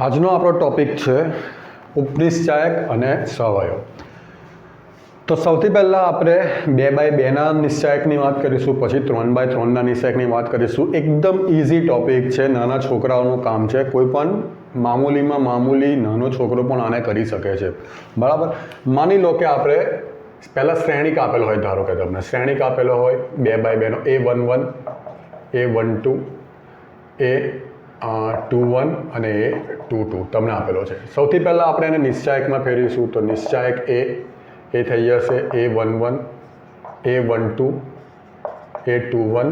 આજનો આપણો ટોપિક છે ઉપનિશ્ચાયક અને સહવયવ. તો સૌથી પહેલાં આપણે 2x2ના નિશ્ચાયકની વાત કરીશું, પછી 3x3ના નિશ્ચાયકની વાત કરીશું. એકદમ ઇઝી ટોપિક છે, નાના છોકરાઓનું કામ છે. કોઈ પણ મામૂલીમાં મામૂલી નાનો છોકરો પણ આને કરી શકે છે, બરાબર. માની લો કે આપણે પહેલાં શ્રેણિક આપેલો હોય, ધારો કે તમને શ્રેણિક આપેલો હોય 2x2નો A11, A12, A21 અને A22 તમને આપેલો છે. સૌથી પહેલાં આપણે એને નિશ્ચાયકમાં ફેરવીશું. તો નિશ્ચાયક એ થઈ જશે A11, A12, A21,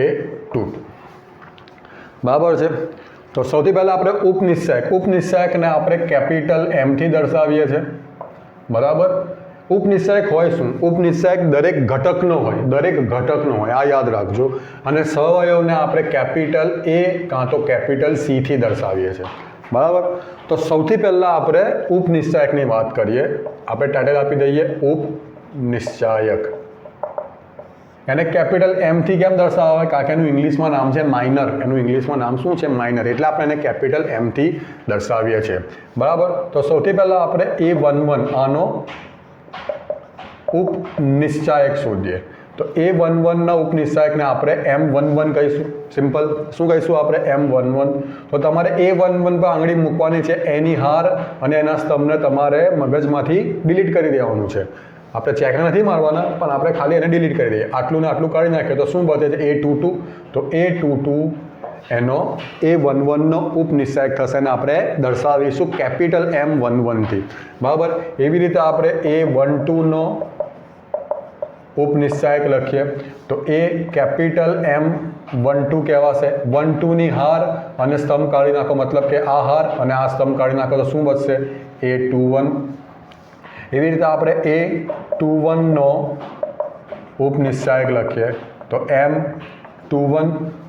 A22, બરાબર છે. તો સૌથી પહેલાં આપણે ઉપનિશ્ચાયકને આપણે કેપિટલ એમથી દર્શાવીએ છીએ, બરાબર. ઉપનિશ્ચાયક હોય શું? ઉપનિશ્ચાયક દરેક ઘટકનો હોય, આ યાદ રાખજો. અને સહવયવને આપણે કેપિટલ એ કાં તો કેપિટલ સીથી દર્શાવીએ છીએ, બરાબર. તો સૌથી પહેલાં આપણે ઉપનિશ્ચાયકની વાત કરીએ. આપણે ટાઇટલ આપી દઈએ ઉપનિશ્ચાયક. એને કેપિટલ એમથી કેમ દર્શાવે? કારણ કે એનું ઇંગ્લિશમાં નામ છે માઇનર. એનું ઇંગ્લિશમાં નામ શું છે? માઇનર. એટલે આપણે એને કેપિટલ એમથી દર્શાવીએ છીએ, બરાબર. તો સૌથી પહેલાં આપણે A11 આનો ઉપનિશ્ચાયક શોધીએ. તો A11ના ઉપનિશ્ચાયકને આપણે M11 કહીશું. સિમ્પલ. શું કહીશું આપણે? M11. તો તમારે A11 પર આંગળી મૂકવાની છે, એની હાર અને એના સ્તંભને તમારે મગજમાંથી ડિલીટ કરી દેવાનું છે. આપણે ચેક નથી મારવાના, પણ આપણે ખાલી એને ડિલીટ કરી દઈએ. આટલું ને આટલું કાઢી નાખીએ તો શું બચે છે? A22. તો A22 એનો A11નો ઉપનિશ્ચાયક થશે અને આપણે દર્શાવીશું કેપિટલ M11થી, બરાબર. એવી રીતે આપણે A12નો ઉપનિશ્ચાયક લખીએ તો એ કેપિટલ M12 કહેવાશે. 12ની હાર અને સ્તંભ કાઢી નાખો, મતલબ કે આ હાર અને આ સ્તંભ કાઢી નાખો તો શું બચશે? A21. એવી રીતે આપણે A21નો ઉપનિશ્ચાયક લખીએ તો M21.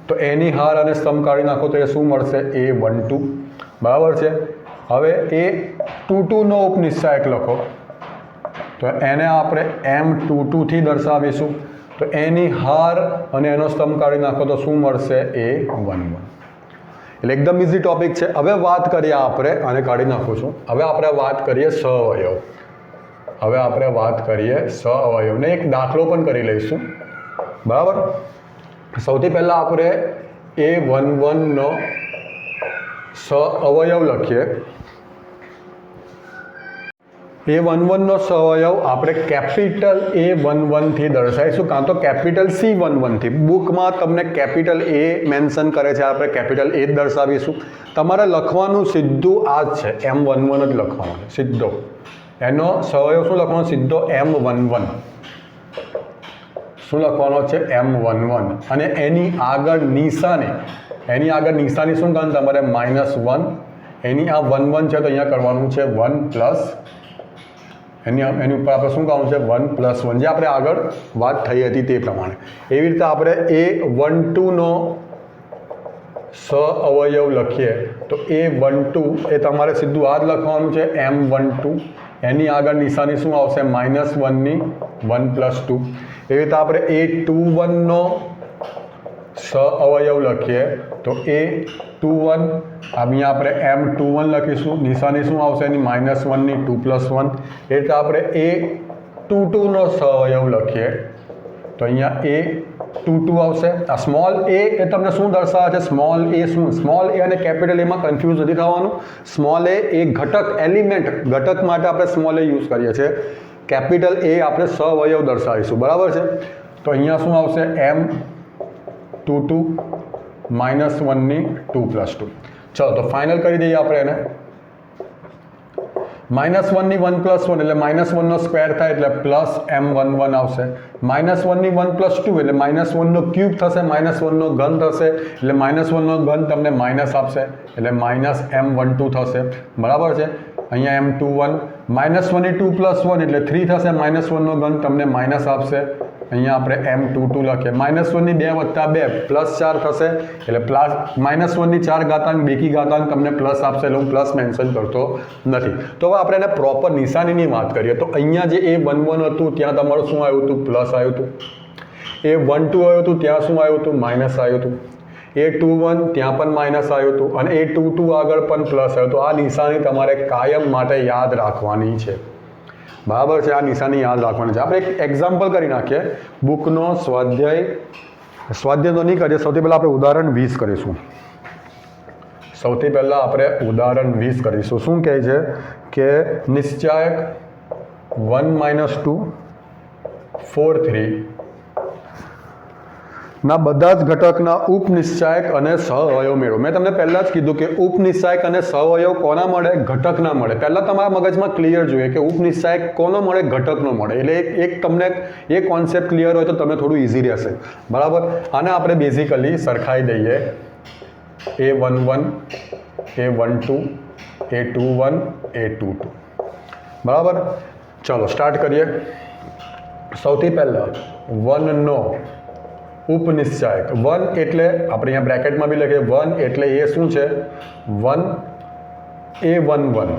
તો એની હાર અને સ્તંભ કાઢી નાખો તો એ શું મળશે? A12, બરાબર છે. હવે A22નો ઉપનિશ્ચાયક લખો તો એને આપણે M22થી દર્શાવીશું. તો એની હાર અને એનો સ્તંભ કાઢી નાખો તો શું મળશે? A11. એટલે એકદમ ઇઝી ટોપિક છે. હવે વાત કરીએ આપણે, આને કાઢી નાખું છું. હવે આપણે વાત કરીએ સહઅવયવને. એક દાખલો પણ કરી લઈશું, બરાબર. સૌથી પહેલાં આપણે A11નો સહઅવયવ લખીએ. A11નો સહઅવયવ આપણે કેપિટલ A11થી દર્શાવીશું, કાં તો કેપિટલ C11થી. બુકમાં તમને કેપિટલ A મેન્શન કરે છે, આપણે કેપિટલ A જ દર્શાવીશું. તમારે લખવાનું સીધું આ જ છે, M11 જ લખવાનું છે સીધો. એનો સહઅવયવ શું લખવાનો? સીધો M11. શું લખવાનો છે? M11. અને એની આગળ નિશાની શું કરવાનું? તમારે -1. એની આ 1 છે તો અહીંયા કરવાનું છે 1+. એની ઉપર આપણે શું કરવાનું છે? 1+1, જે આપણે આગળ વાત થઈ હતી તે પ્રમાણે. એવી રીતે આપણે A12નો સહઅવયવ લખીએ તો A12 એ તમારે સીધું આ જ લખવાનું છે, M12. એની આગળ નિશાની શું આવશે? -1ની 1+2. એવી રીતે આપણે A21નો સહઅવયવ લખીએ તો A21 અહીંયા આપણે M21 લખીશું. નિશાની શું આવશે? એની -1ની 2+1. એ રીતે આપણે A22નો સહઅવયવ લખીએ તો અહીંયા A22 આવશે. આ સ્મોલ a એ તમને શું દર્શાવે છે? સ્મોલ a શું? સ્મોલ a અને કેપિટલ એમાં કન્ફ્યુઝ નથી થવાનું. સ્મોલ a એ ઘટક માટે આપણે સ્મોલ a યુઝ કરીએ છીએ. કેપિટલ A આપણે સહઅવયવ દર્શાવીશું, બરાબર છે. તો અહીંયા શું આવશે? M22 -1ની 2+2. ચલો તો ફાઇનલ કરી દઈએ આપણે એને. -1ની 1+1 એટલે -1નો સ્ક્વેર થાય એટલે +M11 આવશે. -1ની 1+2 એટલે -1નો ક્યુબ થશે, -1નો ઘન થશે એટલે -1નો ઘન તમને માઇનસ આપશે એટલે -M12 થશે, બરાબર છે. અહીંયા M21 -1ની 2+1 એટલે 3 થશે, -1નો ઘન તમને માઇનસ આપશે. અહીંયા આપણે M22 લખીએ. -1ની 2 + 2 +4 થશે એટલે -1ની 4 ઘાતાંક બેકી ઘાતાંક તમને પ્લસ આપશે, એટલે હું પ્લસ મેન્શન કરતો નથી. તો હવે આપણે એને પ્રોપર નિશાનીની વાત કરીએ તો અહીંયા જે A11 હતું ત્યાં તમારું શું આવ્યું હતું? પ્લસ આવ્યું હતું. A12 આવ્યું હતું ત્યાં શું આવ્યું હતું? માઇનસ આવ્યું હતું. A21 ત્યાં પણ માઇનસ આવ્યું હતું અને A22 આગળ પણ પ્લસ આવ્યું. તો આ નિશાની તમારે કાયમ માટે યાદ રાખવાની છે. બરાબર છે, આ નિશાની યાદ રાખવાની છે. આપણે એક એક્ઝામ્પલ કરી નાખીએ. બુકનો સ્વાધ્યાય તો નહીં કરીએ, સૌથી પહેલાં આપણે ઉદાહરણ 20 કરીશું. સૌથી પહેલાં આપણે ઉદાહરણ 20 કરીશું. શું કહે છે કે નિશ્ચાયક 1 - 2 4 3 ના બધા જ ઘટકના ઉપનિશ્ચાયક અને સહઅવયવ મેળવો. મેં તમને પહેલાં જ કીધું કે ઉપનિશ્ચાયક અને સહઅવયવ કોના મળે? ઘટકના મળે. પહેલાં તમારા મગજમાં ક્લિયર જોઈએ કે ઉપનિશ્ચાયક કોનો મળે? ઘટકનો મળે. એટલે એક તમને એ કોન્સેપ્ટ ક્લિયર હોય તો તમે થોડું ઇઝી રહેશે. બરાબર. આને આપણે બેઝિકલી સરખાઈ દઈએ. A11 A12 A21 A22. બરાબર. ચાલો સ્ટાર્ટ કરીએ. સૌથી પહેલાં 1 નો ઉપનિશ્ચાયક 1 એટલે આપણે અહીંયા બ્રેકેટમાં બી લખીએ 1 એટલે એ શું છે? 1 A11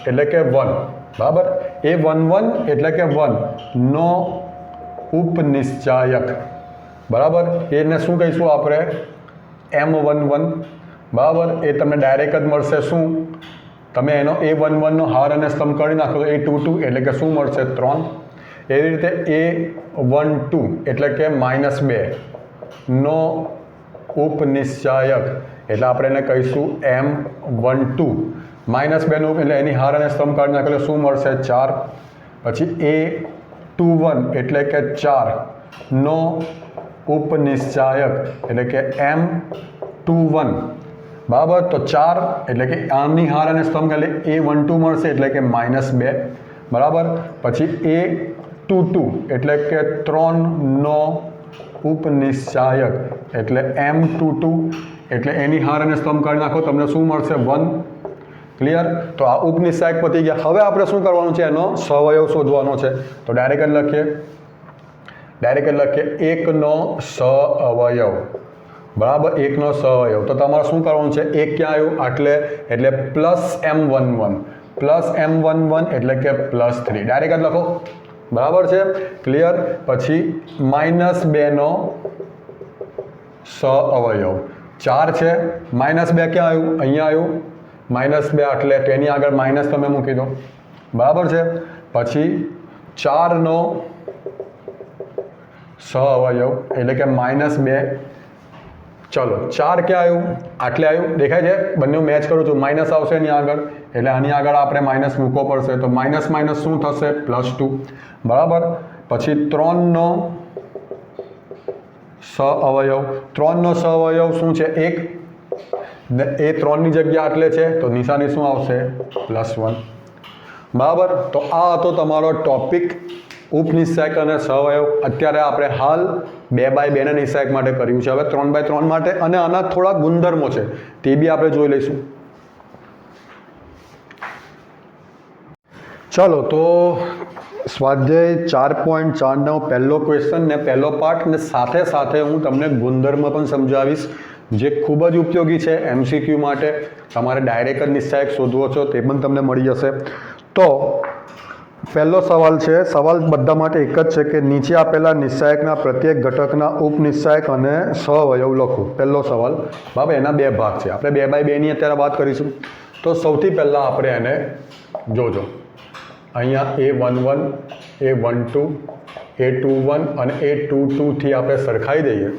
એટલે કે 1. બરાબર. A11 એટલે કે 1 નો ઉપનિશ્ચાયક. બરાબર. એને શું કહીશું આપણે? M11. બરાબર. એ તમને ડાયરેક્ટ જ મળશે. શું? તમે એનો A11 નો હાર અને સ્તંભ કરી નાખો તો A22 એટલે કે શું મળશે? 3. એવી રીતે A12 એટલે કે -2 નો ઉપનિશ્ચાયક એટલે આપણે એને કહીશું M12. -2 નો એટલે એની હાર અને સ્તંભ કાઢી નાખો એટલે શું મળશે? 4. પછી A21 એટલે કે 4 નો ઉપનિશ્ચાયક એટલે કે M21. બરાબર. તો 4 એટલે કે આમની હાર અને સ્તંભ એટલે A12 મળશે એટલે કે -2. બરાબર. પછી A22 એટલે કે 3 નો ઉપનિશ્ચાયક એટલે M22 એટલે એની હાર અને સ્તંભ કાઢી નાખો તમને શું મળશે? 1. ક્લિયર. તો આ ઉપનિશ્ચાયક પતી ગયા. હવે આપણે શું કરવાનું છે? એનો સહઅવયવ શોધવાનો છે. તો ડાયરેક્ટ લખીએ 1 નો સહઅવયવ. બરાબર. 1 નો સહઅવયવ. તો તમારે શું કરવાનું છે? 1 ક્યાં આવ્યું? એટલે +M11 +M11 એટલે કે +3. ડાયરેક્ટ લખો. બરાબર છે. ક્લિયર. પછી -2 નો સહઅવયવ 4 છે. -2 ક્યાં આવ્યું? અહીંયા આવ્યું. -2 એટલે તેની આગળ માઇનસ તમે મૂકી દો. બરાબર છે. પછી 4 નો સહઅવયવ એટલે કે -2. ચલો 4 ક્યાં આવ્યું? આટલે આવ્યું. દેખાય છે? બંને મેચ કરું છું. માઇનસ આવશે એની આગળ એટલે આની આગળ આપણે માઇનસ મૂકવો પડશે. તો માઇનસ શું થશે? +2. બરાબર. પછી 3 નો સહઅવયવ. 3 નો સહઅવયવ શું છે? 1. એ 3 ની જગ્યા આટલે છે તો નિશાની શું આવશે? +1. બરાબર. તો આ હતો તમારો ટોપિક ઉપનિશ્ચાયક અને સહઅવયવ. અત્યારે આપણે હાલ 2x2 ના નિશ્ચાયક માટે કર્યું છે. હવે 3x3 માટે અને આના થોડા ગુણધર્મો છે તે બી આપણે જોઈ લઈશું. ચલો તો સ્વાધ્યાય 4.4 નો પહેલો ક્વેશ્ચન ને પહેલો પાર્ટ ને સાથે સાથે હું તમને ગુણધર્મ પણ સમજાવીશ જે ખૂબ જ ઉપયોગી છે MCQ માટે. તમારે ડાયરેક્ટ જ નિશ્ચાયક શોધવો છો તે પણ તમને મળી જશે. તો પહેલો સવાલ છે. સવાલ બધા માટે એક જ છે કે નીચે આપેલા નિશ્ચાયકના પ્રત્યેક ઘટકના ઉપનિશ્ચાયક અને સહઅવયવ લખો. પહેલો સવાલ. બરાબર. એના 2 ભાગ છે. આપણે 2x2 ની અત્યારે વાત કરીશું. તો સૌથી પહેલાં આપણે એને જોજો. અહીંયા A11 A12 A21 અને A22 થી આપણે સરખાઈ દઈએ.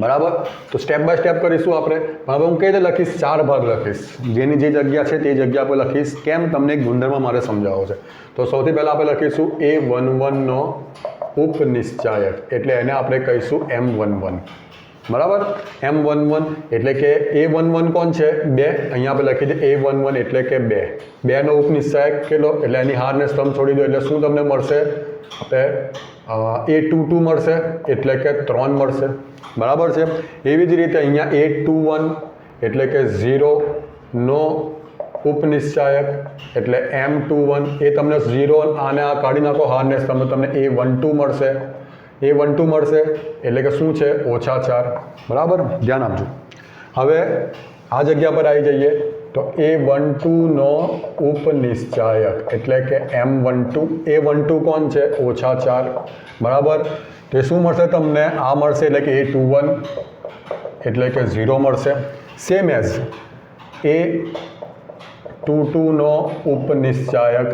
બરાબર. તો સ્ટેપ બાય સ્ટેપ કરીશું આપણે. હવે હું કઈ રીતે લખીશ? 4 ભાગ લખીશ. જેની જે જગ્યા છે તે જગ્યા પર લખીશ. કેમ? તમને એક ગુણધર્મ મારે સમજાવવો છે. તો સૌથી પહેલાં આપણે લખીશું A11 નો ઉપનિશ્ચાયક એટલે એને આપણે કહીશું M11. બરાબર. M11 એટલે કે A11 કોણ છે? 2. અહીંયા આપણે લખી દઈએ A11 એટલે કે 2. 2 નો ઉપનિશ્ચાયક કેટલો? એટલે એની હારને સ્તંભ છોડી દો એટલે શું તમને મળશે? આપણે A22 મળશે એટલે કે 3 મળશે. બરાબર છે. એવી જ રીતે અહીંયા A21 એટલે કે 0 નો ઉપનિશ્ચાયક એટલે M21 એ તમને 0 આને આ કાઢી નાખો હારને સ્તંભ તમને A12 મળશે. A12 મળશે એટલે કે શું છે? -4. બરાબર. ધ્યાન આપજો. હવે આ જગ્યા પર આવી જઈએ તો A12 નો ઉપનિશ્ચાયક એટલે કે M12. A12 કોણ છે? -4. બરાબર. તે શું મળશે તમને? આ મળશે એટલે કે A21 એટલે કે 0 મળશે. સેમ એઝ A22 નો ઉપનિશ્ચાયક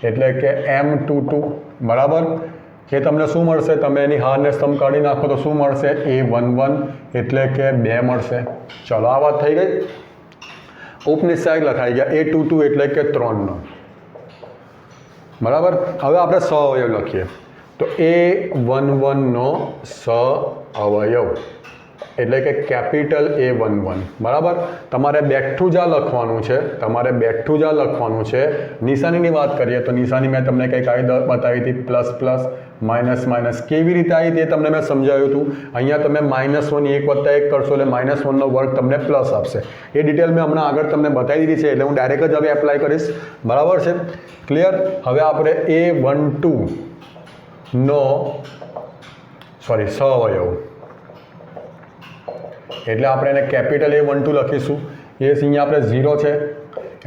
એટલે કે M22 બરાબર. એ તમને શું મળશે? તમે એની હારને સ્તંભ કાઢી નાખો તો શું મળશે? A11 એટલે કે 2 મળશે. ચલો આ વાત થઈ ગઈ. ઉપનિશ્ચાયક લખાઈ ગયા. A22 એટલે કે 3 બરાબર. હવે આપણે સહઅવયવ લખીએ તો A11 નો સહઅવયવ એટલે કે કેપિટલ A11 બરાબર. તમારે બેઠું જ લખવાનું છે, નિશાનીની વાત કરીએ તો નિશાની મેં તમને કંઈક આવી બતાવી હતી, પ્લસ પ્લસ માઇનસ માઇનસ કેવી રીતે આવી તે તમને મેં સમજાવ્યું હતું. અહીંયા તમે -1 1 + 1 કરશો એટલે -1 નો વર્ગ તમને પ્લસ આપશે. એ ડિટેલ મેં હમણાં આગળ તમને બતાવી દીધી છે એટલે હું ડાયરેક્ટ જ હવે એપ્લાય કરીશ. બરાબર છે, ક્લિયર. હવે આપણે A12 નો સહઅવયવ એટલે આપણે એને કેપિટલ A12 લખીશું. એ અહીંયા આપણે 0 છે,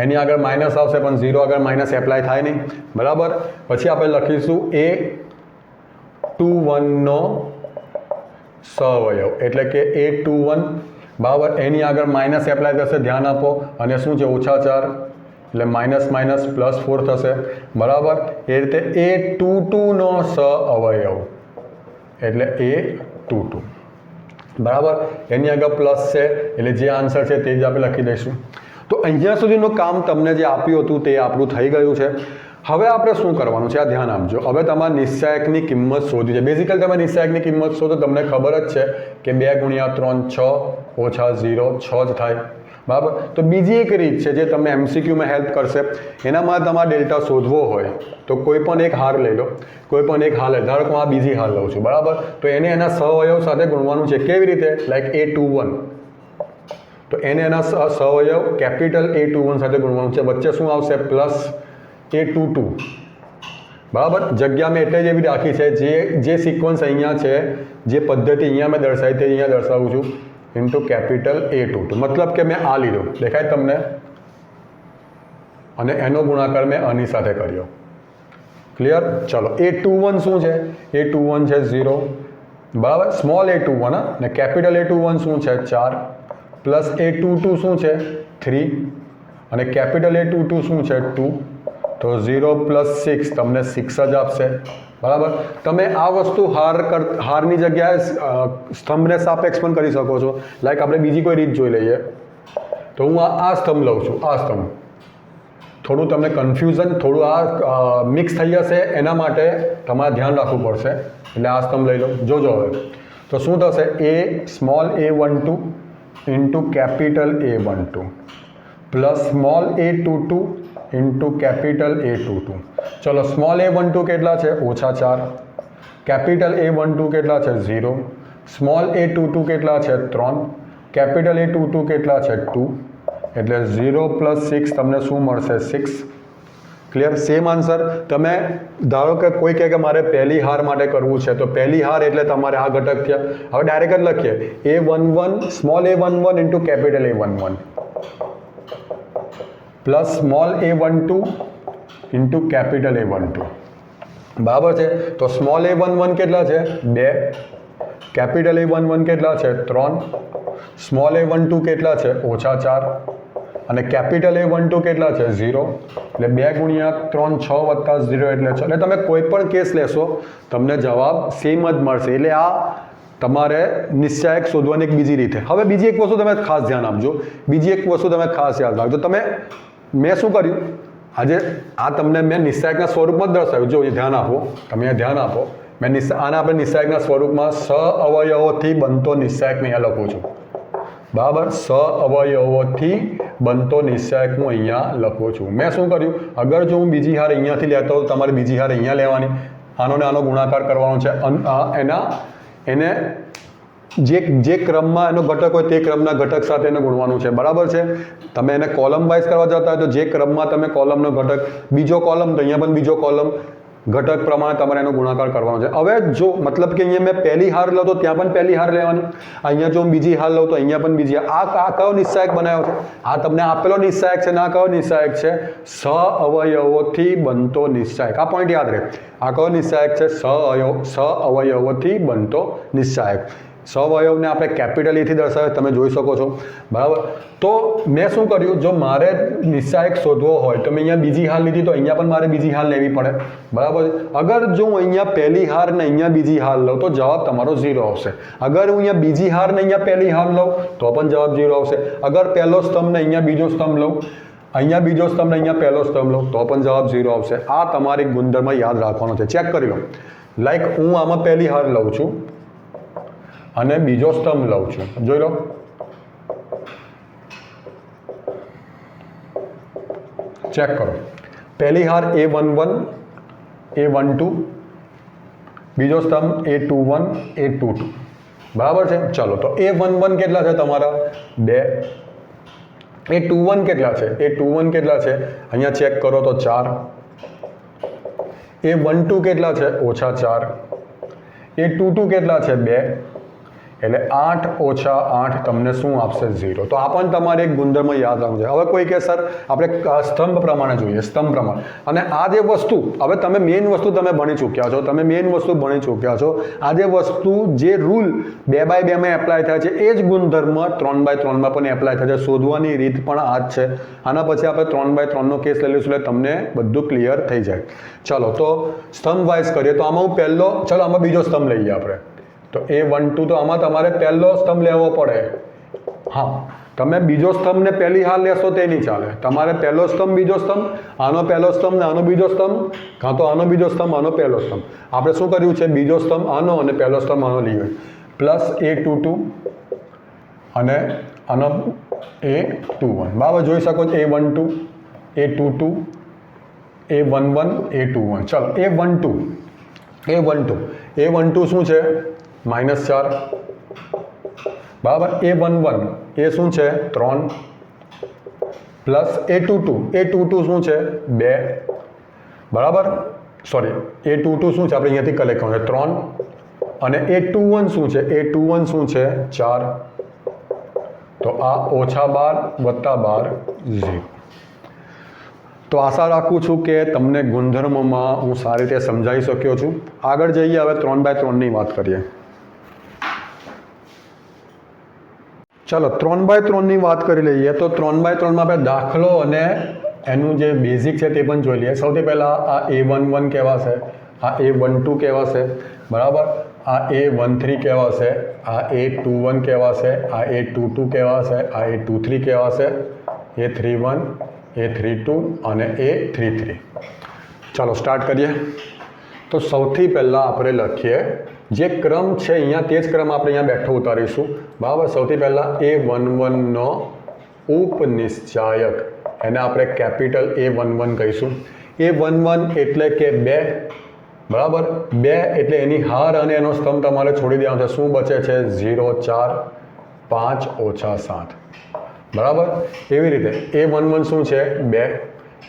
એની આગળ માઇનસ આવશે પણ 0 આગળ માઇનસ એપ્લાય થાય નહીં બરાબર. પછી આપણે લખીશું A21 નો સહઅવયવ એટલે કે A21 બરાબર. એની આગળ માઇનસ એપ્લાય થશે, ધ્યાન આપો. અને શું છે? -4 એટલે -+4 થશે બરાબર. એ રીતે A22 નો સહઅવયવ એટલે A22 બરાબર. એની આગળ પ્લસ છે એટલે જે આન્સર છે તે જ આપણે લખી દઈશું. તો અહીંયા સુધીનું કામ તમને જે આપ્યું હતું તે આપણું થઈ ગયું છે. હવે આપણે શું કરવાનું છે આ ધ્યાન આપજો. હવે તમારે નિશ્ચાયકની કિંમત શોધી છે. બેઝિકલી તમે નિશ્ચાયકની કિંમત શોધો તમને ખબર જ છે કે 2 × 3 6 - 0 6 જ થાય બરાબર. તો બીજી એક રીત છે જે તમને MCQમાં હેલ્પ કરશે. એનામાં તમારે ડેલ્ટા શોધવો હોય તો કોઈ પણ એક હાર લઈ લો, ધારો કે હું આ બીજી હાર લઉં છું બરાબર. તો એને એના સહઅવયવ સાથે ગુણવાનું છે. કેવી રીતે? લાઈક A21 તો એને એના સહઅવયવ કેપિટલ A21 સાથે ગુણવાનું છે. વચ્ચે શું આવશે? પ્લસ A22 બરાબર. જગ્યા મેં એટલે જ એવી રાખી છે જે સિક્વન્સ અહીંયા છે, જે પદ્ધતિ અહીંયા મેં દર્શાવી તે અહીંયા દર્શાવું છું ઇન્ટુ કેપિટલ A22. મતલબ કે મેં આ લીધું, દેખાય તમને, અને એનો ગુણાકાર મેં આની સાથે કર્યો. ક્લિયર. ચલો A21 શું છે? A21 છે 0 બરાબર. સ્મોલ A21 ને કેપિટલ A21 શું છે? 4 પ્લસ A22 શું છે? 3 અને કેપિટલ A22 શું છે? 2. તો 0 + 6 તમને 6 જ આપશે બરાબર. તમે આ વસ્તુ હારની જગ્યાએ સ્તંભને સાપેક્ષ પણ કરી શકો છો. લાઈક આપણે બીજી કોઈ રીત જોઈ લઈએ તો હું આ સ્તંભ લઉં છું. આ સ્તંભ થોડું તમને કન્ફ્યુઝન, થોડું આ મિક્સ થઈ જશે, એના માટે તમારે ધ્યાન રાખવું પડશે. એટલે આ સ્તંભ લઈ લો. જોજો હવે તો શું થશે? Small A12 into capital A12 plus small A22 into capital A22. ચલો સ્મોલ A12 કેટલા છે? -4. કેપિટલ A12 કેટલા છે? 0. સ્મોલ A22 કેટલા છે? 3. કેપિટલ A22 કેટલા છે? 2. એટલે 0 + 6 તમને શું મળશે? 6. ક્લિયર. Same answer. તમે ધારો કે કોઈ કહે કે મારે પહેલી હાર માટે કરવું છે તો પહેલી હાર એટલે તમારે આ ઘટક થયા. હવે ડાયરેક્ટ જ લખીએ A11 small A11 into capital A11 plus small A12 into capital A12 બરાબર છે. તો સ્મોલ A11 કેટલા છે? 2. કેપિટલ A11 કેટલા છે? 3. સ્મોલ A12 કેટલા છે? -4 અને કેપિટલ A12 કેટલા છે? 0. એટલે 2 × 3 6 + 0 એટલે 6. એટલે તમે કોઈ પણ કેસ લેશો તમને જવાબ સેમ જ મળશે. એટલે આ તમારે નિશ્ચાયક શોધવાની એક બીજી રીતે. હવે બીજી એક વસ્તુ તમે ખાસ ધ્યાન આપજો. યાદ રાખજો. મેં શું કર્યું આજે? આ તમને મેં નિશ્ચાયકના સ્વરૂપમાં જ દર્શાવ્યું. જો ધ્યાન આપો, તમે ધ્યાન આપો. મેં આને આપણે નિશ્ચાયકના સ્વરૂપમાં સહઅવયવોથી બનતો નિશ્ચાયક અહીંયા લખું છું બરાબર. સહઅવયવોથી બનતો નિશ્ચાયક હું અહીંયા લખું છું. મેં શું કર્યું? અગર જો હું બીજી હાર અહીંયાથી લેતો હોઉં તમારે બીજી હાર અહીંયા લેવાની, આનો ને આનો ગુણાકાર કરવાનો છે. એને જે ક્રમમાં એનો ઘટક હોય તે ક્રમના ઘટક સાથે એને ગુણવાનું છે બરાબર છે. તમે એને કોલમ વાઇઝ કરવા જતા હોય તો જે ક્રમમાં તમે કોલમનો ઘટક, બીજો કોલમ તો અહીંયા પણ બીજો કોલમ, ઘટક પ્રમાણે તમારે એનો ગુણાકાર કરવાનો છે. હવે જો મતલબ કે અહીંયા મેં પહેલી હાર લઉં તો ત્યાં પણ પહેલી હાર લેવાની, અહીંયા જો હું બીજી હાર લઉં તો અહીંયા પણ બીજી. આ કયો નિશ્ચાયક બનાવ્યો છે? આ તમને આપેલો નિશ્ચાયક છે. ના કયો નિશ્ચાયક છે? સહઅવયવોથી બનતો નિશ્ચાયક. આ પોઈન્ટ યાદ રહે. આ કયો નિશ્ચાયક છે? સહઅવયવોથી બનતો નિશ્ચાયક. સહવયવને આપણે કેપિટલ એથી દર્શાવે, તમે જોઈ શકો છો, બરાબર. તો મેં શું કર્યું, જો મારે નિશ્ચાયક શોધવો હોય તો મેં અહીંયા બીજી હાર લીધી, તો અહીંયા પણ મારે બીજી હાર લેવી પડે, બરાબર. અગર જો હું અહીંયા પહેલી હાર ને અહીંયા બીજી હાર લઉં તો જવાબ તમારો 0 આવશે. અગર હું અહીંયા બીજી હાર ને અહીંયા પહેલી હાર લઉં તો પણ જવાબ 0 આવશે. અગર પહેલો સ્તંભ ને અહીંયા બીજો સ્તંભ લઉં, અહીંયા બીજો સ્તંભ ને અહીંયા પહેલો સ્તંભ લઉં તો પણ જવાબ 0 આવશે. આ તમારી ગુણધર્મ યાદ રાખવાનો છે. ચેક કરી લો. લાઈક હું આમાં પહેલી હાર લઉં છું અને બીજો સ્તંભ લઉં છું, જોઈ લો. ચેક કરો. પહેલી હાર A11 A12, બીજો સ્તંભ A21 A22, બરાબર છે. ચલો, તો A11 કેટલા છે તમારા? 2. A21 કેટલા છે? A21 કેટલા છે? અહીંયા ચેક કરો તો 4. A12 કેટલા છે? -4. A22 કેટલા છે? 2. એટલે 8 - 8 તમને શું આપશે? 0. તો આ પણ તમારે એક ગુણધર્મ યાદ રાખવું છે. હવે કોઈ કહે સર આપણે સ્તંભ પ્રમાણે જોઈએ, સ્તંભ પ્રમાણે. અને આ જે વસ્તુ, હવે તમે મેઇન વસ્તુ તમે ભણી ચૂક્યા છો, તમે મેઇન વસ્તુ ભણી ચૂક્યા છો. આ જે વસ્તુ, જે રૂલ 2x2 માં એપ્લાય થાય છે એ જ ગુણધર્મ 3x3 માં પણ એપ્લાય થાય છે. શોધવાની રીત પણ આ જ છે. આના પછી આપણે 3x3 નો કેસ લઈ લઈશું એટલે તમને બધું ક્લિયર થઈ જાય. ચલો, તો સ્તંભ વાઇઝ કરીએ તો આમાં હું પહેલો, ચલો આમાં બીજો સ્તંભ લઈએ આપણે. તો A12, તો આમાં તમારે પહેલો સ્તંભ લેવો પડે. હા, તમે બીજો સ્તંભ ને પહેલી હાર લેશો તે નહીં ચાલે. તમારે પહેલો સ્તંભ, બીજો સ્તંભ, આનો પહેલો સ્તંભ ને આનો બીજો સ્તંભ, કાં તો આનો બીજો સ્તંભ, આનો પહેલો સ્તંભ. આપણે શું કર્યું છે? બીજો સ્તંભ આનો અને પહેલો સ્તંભ આનો લઈએ. પ્લસ A22 અને આનો A21, બરાબર. જોઈ શકો છો A12 A22 A11 A21. ચલો, A12 શું છે? -4, બરાબર. A11 એ શું છે? 3. પ્લસ A22 શું છે? 2, બરાબર. સોરી, A22 શું છે? આપણે અહીંયાથી કલેક્ટ કરવાનું છે, 3. અને A21 શું છે? A21 શું છે? 4. તો આ -12 + 12 0. તો આશા રાખું છું કે તમને ગુણધર્મમાં હું સારી રીતે સમજાવી શક્યો છું. આગળ જઈએ, હવે 3x3 ની વાત કરીએ. ચાલો, 3x3 ની વાત કરી લઈએ. તો 3x3 માં આપણે દાખલો અને એનું જે બેઝિક છે તે પણ જોઈ લઈએ. સૌથી પહેલાં આ A11 કહેવાશે, આ A12 કહેવાશે, બરાબર. આ A13 કહેવાશે, આ A21 કહેવાશે, આ A22 કહેવાશે, આ A23 કહેવાશે, A31 A32 અને A33. ચાલો સ્ટાર્ટ કરીએ. તો સૌથી પહેલાં આપણે લખીએ જે ક્રમ છે અહીંયા, તે જ ક્રમ આપણે અહીંયા બેઠો ઉતારીશું, બરાબર. સૌથી પહેલાં A11 નો ઉપનિશ્ચાયક, એને આપણે કેપિટલ A11 કહીશું. A11 એટલે કે 2, બરાબર. 2 એટલે એની હાર અને એનો સ્તંભ તમારે છોડી દેવાનો છે. શું બચે છે? 0 4 5 - 7, બરાબર. એવી રીતે A11 શું છે? 2.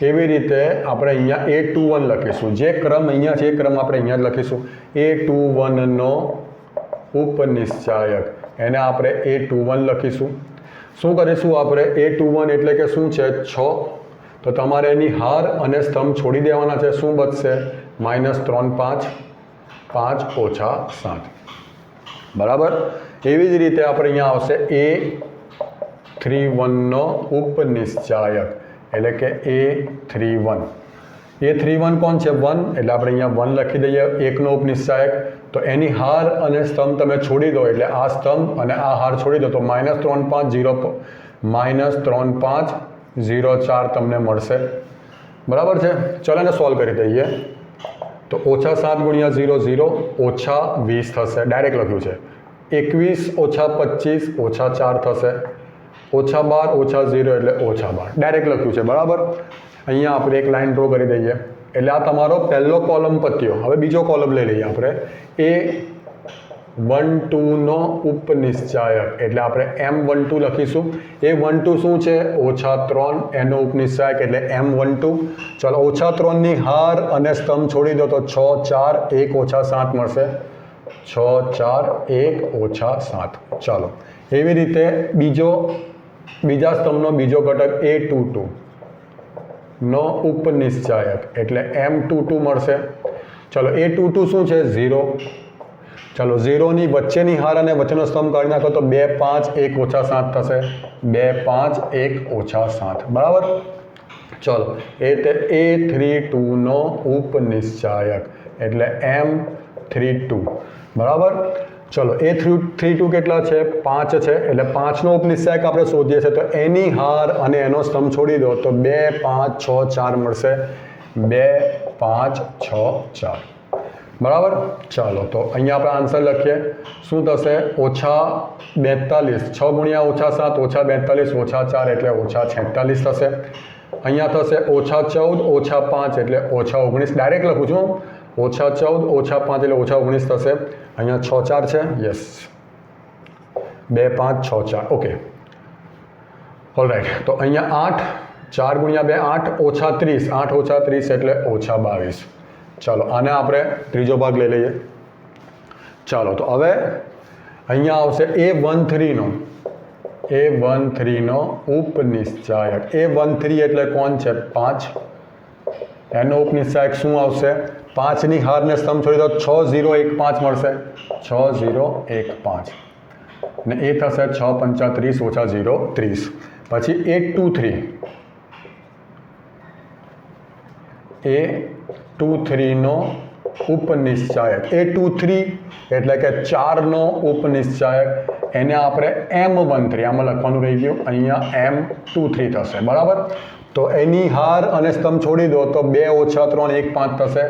એવી રીતે આપણે અહીંયા A21 લખીશું. જે ક્રમ અહીંયા છે એ ક્રમ આપણે અહીંયા જ લખીશું. A21 નો ઉપનિશ્ચાયક, એને આપણે A21 લખીશું. શું કરીશું આપણે? A21 એટલે કે શું છે? 6. તો તમારે એની હાર અને સ્તંભ છોડી દેવાના છે. શું બચશે? -3 5 5 - 7, બરાબર. એવી જ રીતે આપણે અહીંયા આવશે A31 નો ઉપનિશ્ચાયક, એટલે કે A31. A31 કોણ છે? 1. એટલે આપણે અહીંયા 1 લખી દઈએ. 1 નો ઉપનિશ્ચાયક. તો એની હાર અને સ્તંભ તમે છોડી દો, એટલે આ સ્તંભ અને આ હાર છોડી દો, તો -3 5 0 4 તમને મળશે, બરાબર છે. ચલો એને સોલ્વ કરી દઈએ. તો -7 × 0 0 -20 થશે. ડાયરેક્ટ લખ્યું છે. 21 - 25 -4 થશે. -12 - 0 એટલે -12, ડાયરેક્ટ લખ્યું છે, બરાબર. અહીંયા આપણે એક લાઈન ડ્રો કરી દઈએ. એટલે આ તમારો પહેલો કોલમ પત્યો. હવે બીજો કોલમ લઈ લઈએ આપણે. A12 નો ઉપનિશ્ચાયક, એટલે આપણે M12 લખીશું. A12 શું છે? -3, એનો ઉપનિશ્ચાયક એટલે M12. ચાલો, -3 ની હાર અને સ્તંભ છોડી દો તો 6 4 1 - 7 મળશે. 6 4 1 - 7. ચાલો, એવી રીતે બીજા સ્તંભનો બીજો ઘટક A22 નો ઉપનિશ્ચાયક એટલે M22 મળશે. ચલો, A22 શું છે? 0. ચાલો 0ની વચ્ચેની હાર અને વચ્ચેનો સ્તંભ કાઢી નાખો તો 2 5 1 ઓછા 7 થશે 2 5 1 ઓછા 7 બરાબર. ચલો A32 નો ઉપનિશ્ચાયક એટલે M32 બરાબર. ચલો A32 કેટલા છે 5 છે એટલે 5નો ઉપનિશ્ચાયક આપણે શોધીએ છીએ તો એની હાર અને એનો સ્તંભ છોડી દો તો 2 5 6 4 મળશે 2 5 6 4 બરાબર. ચાલો તો અહીંયા આપણે આન્સર લખીએ શું થશે ઓછા 42 6 ગુણ્યા ઓછા 7 ઓછા 42 ઓછા 4 એટલે ઓછા 46 થશે. અહીંયા થશે ઓછા 14 ઓછા 5 એટલે ઓછા 19 ડાયરેક્ટ લખું છું ઓછા 14 ઓછા 5 એટલે ઓછા 19 થશે. અહીંયા 6 4 છે યસ 2 5 6 4 ઓકે ઓલરાઈટ. તો અહીંયા 8 4 ગુણ્યા 2 8 ઓછા 30 8 ઓછા 30 એટલે ઓછા 22. ચાલો આને આપણે ત્રીજો ભાગ લઈ લઈએ. ચાલો તો હવે અહીંયા આવશે A13 નો ઉપનિશ્ચાયક A13 એટલે કોણ છે 5 એનો ઉપનિશ્ચાયક શું આવશે 5ની હારને સ્તંભ છોડી દો 6015 મળશે 6015 ને એ થશે 6 35 ઓછા 0 30. પછી A23 નો ઉપનિશ્ચાયક A23 એટલે કે 4નો ઉપનિશ્ચાયક એને આપણે M13 આમાં લખવાનું રહી ગયું અહીંયા M23 થશે બરાબર. તો એની હાર અને સ્તંભ છોડી દો તો 2 ઓછા 3 1 5 થશે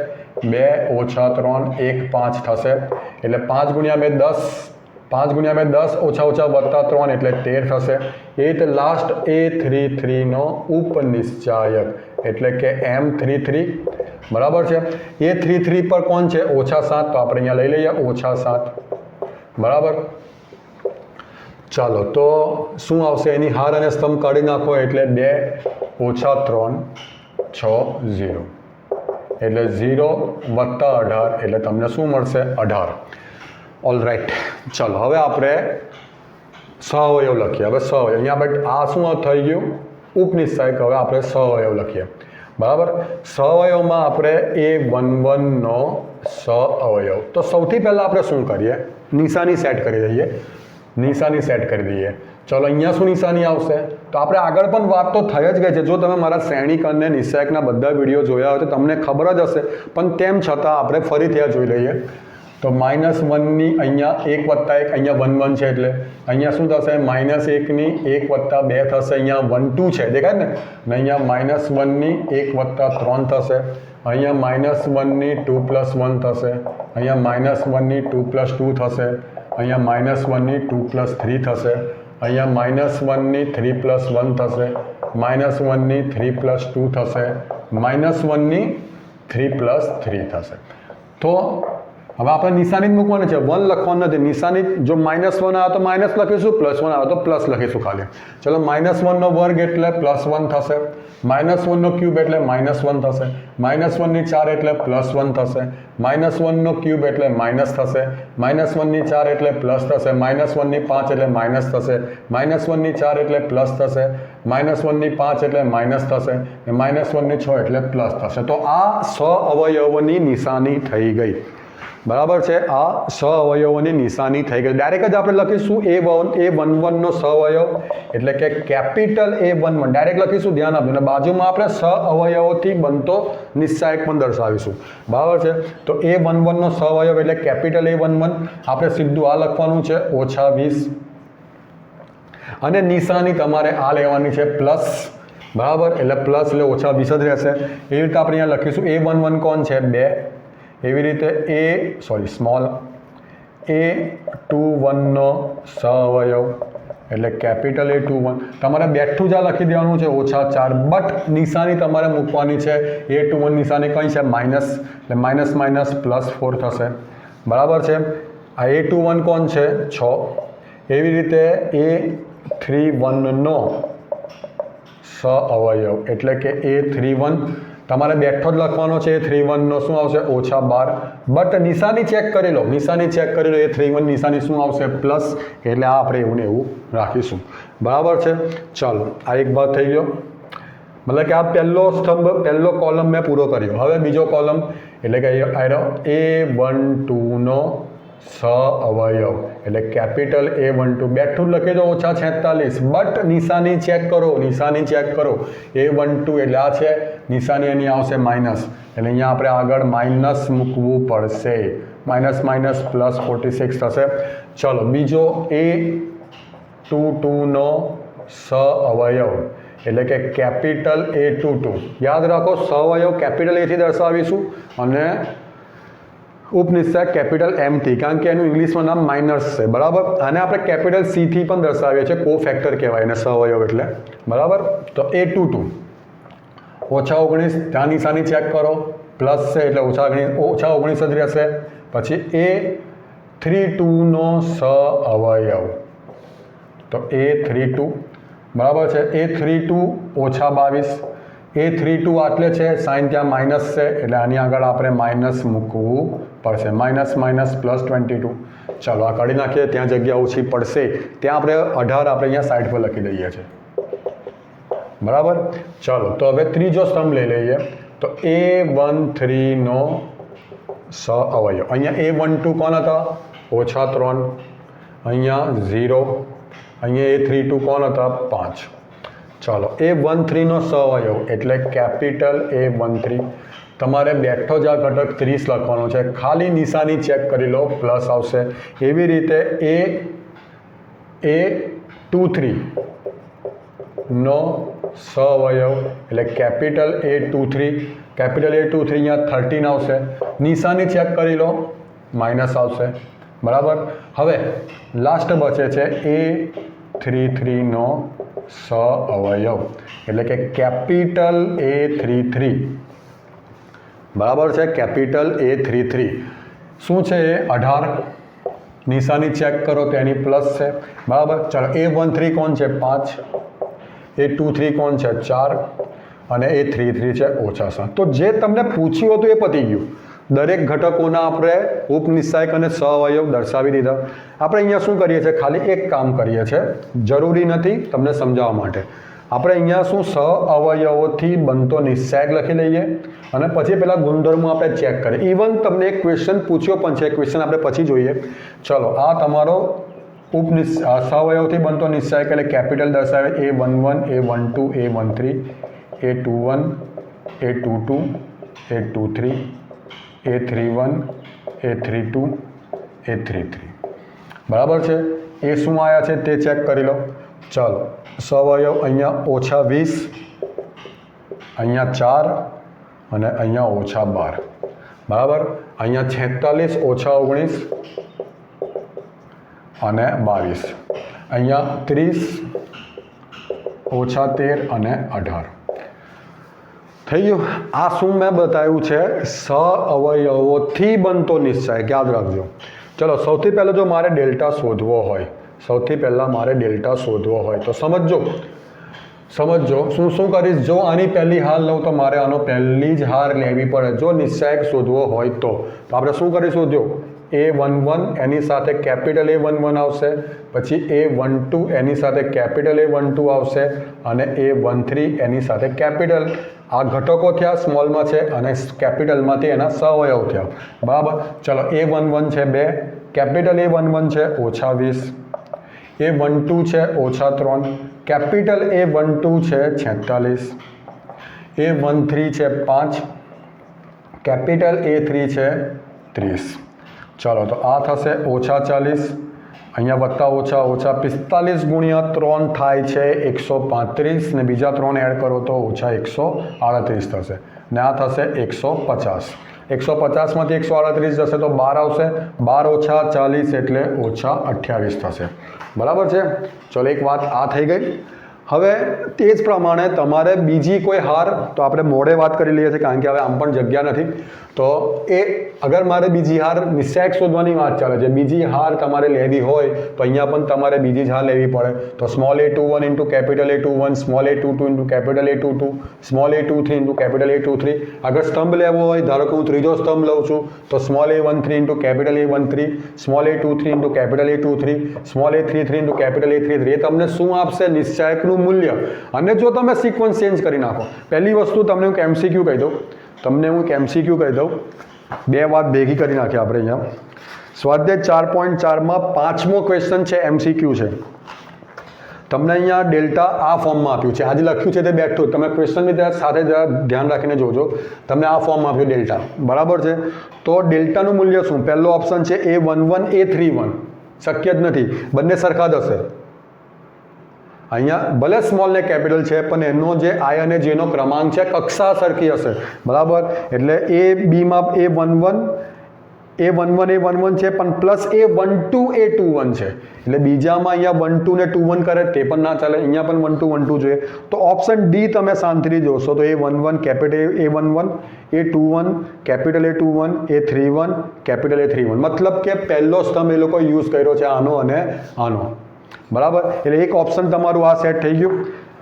2 ઓછા 3 1 5 થશે એટલે 5 ગુણ્યા 2 10 5 ગુણ્યા 2 10 ઓછા ઓછા વત્તા 3 એટલે 13 થશે. એ રીતે લાસ્ટ A33 નો ઉપનિશ્ચાયક એટલે કે M33 બરાબર છે. A33 પર કોણ છે ઓછા 7 તો આપણે અહીંયા લઈ લઈએ ઓછા 7 બરાબર. ચાલો તો શું આવશે એની હાર અને સ્તંભ કાઢી નાખો એટલે 2 ઓછા 3 6 0 એટલે 0 વત્તા 18 એટલે તમને શું મળશે 18. ઓલરાઈટ. ચાલો હવે આપણે સહઅવયવ લખીએ. હવે સહઅવયવ અહીંયા આપણે આ શું થઈ ગયું ઉપનિશ્ચાયક. હવે આપણે સહઅવયવ લખીએ બરાબર. સહઅવયવમાં આપણે A11 નો સહઅવયવ તો સૌથી પહેલાં આપણે શું કરીએ નિશાની સેટ કરી દઈએ નિશાની સેટ કરી દઈએ. ચલો અહીંયા શું નિશાની આવશે તો આપણે આગળ પણ વાત તો થઈ જ ગઈ છે. જો તમે મારા શ્રેણિક અને નિશ્ચાયકના બધા વિડીયો જોયા હોય તો તમને ખબર જ હશે પણ તેમ છતાં આપણે ફરીથી આ જોઈ લઈએ. તો -1ની અહીંયા 1 વત્તા 1 અહીંયા 1 1 છે એટલે અહીંયા શું થશે -1ની 1 વત્તા 2 થશે અહીંયા 1 2 છે દેખાય ને અહીંયા -1ની 1 વત્તા 3 થશે અહીંયા -1ની 2 + 1 થશે અહીંયા -1ની 2 + 2 થશે અહીંયા -1ની 2 + 3 થશે અહીંયા -1ની 3 + 1 થશે -1ની 3 + 2 થશે -1ની 3 + 3 થશે. તો હવે આપણે નિશાની જ મૂકવાની છે 1 લખવાનું નથી. નિશાની જો -1 આવે તો માઇનસ લખીશું +1 આવે તો પ્લસ લખીશું ખાલી. ચલો -1 નો વર્ગ એટલે +1 થશે -1 નો ક્યુબ એટલે -1 થશે -1ની 4 એટલે +1 થશે -1 નો ક્યુબ એટલે માઇનસ થશે -1ની 4 એટલે પ્લસ થશે -1ની 5 એટલે માઇનસ થશે -1ની 4 એટલે પ્લસ થશે -1ની 5 એટલે માઇનસ થશે -1ની 6 એટલે પ્લસ થશે. તો આ સહઅવયવોની નિશાની થઈ ગઈ બરાબર છે. આ સહઅવયવોની નિશાની થઈ ગઈ. ડાયરેક્ટ જ આપણે લખીશું A11 નો સહઅવયવ એટલે કે કેપિટલ A11 ડાયરેક્ટ લખીશું ધ્યાન આપજો અને બાજુમાં આપણે સહઅવયવોથી બનતો નિશ્ચાયક પણ દર્શાવીશું બરાબર છે. તો A11 નો સહઅવયવ એટલે કેપિટલ A11 આપણે સીધું આ લખવાનું છે -20 અને નિશાની તમારે આ લેવાની છે પ્લસ બરાબર એટલે પ્લસ એટલે -20 જ રહેશે. એવી રીતે આપણે અહીંયા લખીશું A11 કોણ છે 2 એવી રીતે સ્મોલ A21 નો સહઅવયવ એટલે કેપિટલ A21 તમારે બેઠું જ આ લખી દેવાનું છે -4 બટ નિશાની તમારે મૂકવાની છે A21 નિશાની કઈ છે માઇનસ એટલે માઇનસ માઇનસ +4 થશે બરાબર છે. આ A21 કોણ છે 6 એવી રીતે A31 નો સહઅવયવ એટલે કે A31 તમારે બેઠો જ લખવાનો છે A31 નો શું આવશે -12 બટ નિશાની ચેક કરી લો A31 નિશાની શું આવશે પ્લસ એટલે આ આપણે એવું ને એવું રાખીશું બરાબર છે. ચાલો આ એક ભાગ થઈ ગયો મતલબ કે આ પહેલો કોલમ મેં પૂરો કર્યો. હવે બીજો કોલમ એટલે કે A12 નો અવયવ એટલે કેપિટલ A12 બેઠું લખી દો -46 બટ નિશાની ચેક કરો A12 એટલે આ છે નિશાની એની આવશે માઇનસ એટલે અહીંયા આપણે આગળ માઇનસ મૂકવું પડશે માઇનસ માઇનસ પ્લસ 46 થશે ચલો બીજો A22 નો અવયવ એટલે કે કેપિટલ A22 યાદ રાખો અવયવ કેપિટલ A થી દર્શાવીશું અને ઉપનિશ્ચય કેપિટલ M થી કારણ કે એનું ઇંગ્લિશમાં નામ માઇનસ છે બરાબર આને આપણે કેપિટલ C થી પણ દર્શાવીએ છીએ કો ફેક્ટર કહેવાય એને અવયવ એટલે બરાબર તો A22 -19 ત્યાં નિશાની ચેક કરો પ્લસ છે એટલે -19 જ રહેશે પછી A32 નો અવયવ તો A32 બરાબર છે A32 -22 A32 આટલે છે સાઇન ત્યાં માઇનસ છે એટલે આની આગળ આપણે માઇનસ મૂકવું પડશે માઇનસ માઇનસ પ્લસ 22 ચાલો આ કાઢી નાખીએ ત્યાં જગ્યા ઓછી પડશે ત્યાં આપણે 18 આપણે અહીંયા સાઈડ પર લખી દઈએ છીએ બરાબર ચાલો તો હવે ત્રીજો સ્તંભ લઈ લઈએ તો A13 નો અવયવ અહીંયા A12 કોણ હતા -3 અહીંયા 0 અહીંયા A32 કોણ હતા 5 ચાલો A13 નો અવયવ એટલે કેપિટલ A13 તમારે બેઠો જ આ ઘટક 30 લખવાનો છે ખાલી નિશાની ચેક કરી લો પ્લસ આવશે એવી રીતે A23 નો અવયવ એટલે કેપિટલ A23 અહીંયા 13 આવશે નિશાની ચેક કરી લો માઇનસ આવશે બરાબર હવે લાસ્ટ બચે છે A33 નો અવયવ એટલે કે કેપિટલ A33 બરાબર છે કેપિટલ A33 શું છે એ 18 નિશાની ચેક કરો તો એની પ્લસ છે બરાબર ચાલો A13 કોણ છે 5 A23 કોણ છે 4 અને A33 છે -7 તો જે તમને પૂછ્યું હતું એ પતી ગયું દરેક ઘટકોના આપણે ઉપનિશ્ચાયક અને અવયવ દર્શાવી દીધા આપણે અહીંયા શું કરીએ છીએ ખાલી એક કામ કરીએ છીએ જરૂરી નથી તમને સમજાવવા માટે આપણે અહીંયા શું અવયવોથી બનતો નિશ્ચાયક લખી લઈએ અને પછી પેલા ગુણધર્મો આપણે ચેક કરીએ ઇવન તમને એક ક્વેશ્ચન પૂછ્યો પણ છે ક્વેશ્ચન આપણે પછી જોઈએ ચલો આ તમારો અવયવથી બનતો નિશ્ચાયક એટલે કેપિટલ દર્શાવે A11 A12 A13 A21 A22 A23 A31 A32 A33 બરાબર છે એ શું આવ્યા છે તે ચેક કરી લો ચાલો અવયવ અહીંયા -20 અહીંયા 4 અને અહીંયા -12 બરાબર અહીંયા 46 -19 અને 22 અહીંયા 30 -13 અને 18 થઈ ગયું આ શું મેં બતાવ્યું છે અવયવોથી બનતો નિશ્ચાયક યાદ રાખજો ચલો સૌથી પહેલાં જો મારે ડેલ્ટા શોધવો હોય તો સમજો શું કરીશ જો આની પહેલી હાર લઉં તો મારે આનો પહેલી જ હાર લેવી પડે જો નિશ્ચાયક શોધવો હોય તો આપણે શું કરીશું જો A11 એની સાથે કેપિટલ A11 આવશે પછી A12 એની સાથે કેપિટલ A12 આવશે અને A13 એની સાથે કેપિટલ આ ઘટકો થયા સ્મોલમાં છે અને કેપિટલમાંથી એના અવયવ થયા બરાબર ચલો A11 છે 2 કેપિટલ A11 છે -20 A12 છે -3 કેપિટલ A12 છે 46 A13 છે 5 કેપિટલ A3 છે 30 ચાલો તો આ થશે -40 અહીંયા વત્તા ઓછા 45 ગુણ્યા 3 થાય છે 135 ને બીજા 3 એડ કરો તો -138 થશે ને આ થશે 150 150માંથી 138 જશે તો 12 આવશે 12 - 40 એટલે -28 થશે બરાબર છે ચલો એક વાત આ થઈ ગઈ હવે તે જ પ્રમાણે તમારે બીજી કોઈ હાર તો આપણે મોડે વાત કરી લઈએ છીએ કારણ કે હવે આમ પણ જગ્યા નથી તો એ અગર મારે બીજી હાર નિશ્ચાયક શોધવાની વાત ચાલે છે બીજી હાર તમારે લેવી હોય તો અહીંયા પણ તમારે બીજી જ હાર લેવી પડે તો small A21 into capital A21 small A22 into capital A22 small A23 into capital A23 અગર સ્તંભ લેવો હોય ધારો કે હું ત્રીજો સ્તંભ લઉં છું તો small A13 into capital A13 small A23 into capital A23 small A33 into capital A33 એ તમને શું આપશે નિશ્ચાયકનું મૂલ્ય અને જો તમે સિક્વન્સ ચેન્જ કરી નાખો પહેલી વસ્તુ તમને હું MCQ કહી દઉં બે વાત ભેગી કરી નાખી આપણે અહીંયા સ્વાધ્યાય 4.4માં 5મો ક્વેશ્ચન છે, MCQ છે. તમને અહીંયા ડેલ્ટા આ ફોર્મમાં આપ્યું છે. આજે લખ્યું છે તે બેઠું, તમે ક્વેશ્ચનની સાથે જરા ધ્યાન રાખીને જોજો. તમને આ ફોર્મમાં આપ્યું ડેલ્ટા, બરાબર છે. તો ડેલ્ટાનું મૂલ્ય શું? પહેલો ઓપ્શન છે A11 A31. શક્ય જ નથી, બંને સરખા જ હશે. અહીંયા ભલે સ્મોલ ને કેપિટલ છે, પણ એનો જે આઈ અને જેનો ક્રમાંક છે કક્ષા સરખી હશે, બરાબર. એટલે એ બીમાં A11 છે, પણ પ્લસ A12 A21 છે. એટલે બીજામાં અહીંયા 1 2 ને 2 1 કરે તે પણ ના ચાલે, અહીંયા પણ 1 2 1 2 જોઈએ. તો ઓપ્શન ડી તમે શાંતિથી જોશો તો A11 capital A11, A21 capital A21, A31 capital A31. મતલબ કે પહેલો સ્તંભ એ લોકો યુઝ કર્યો છે આનો અને આનો, બરાબર. એટલે એક ઓપ્શન તમારું આ સેટ થઈ ગયું.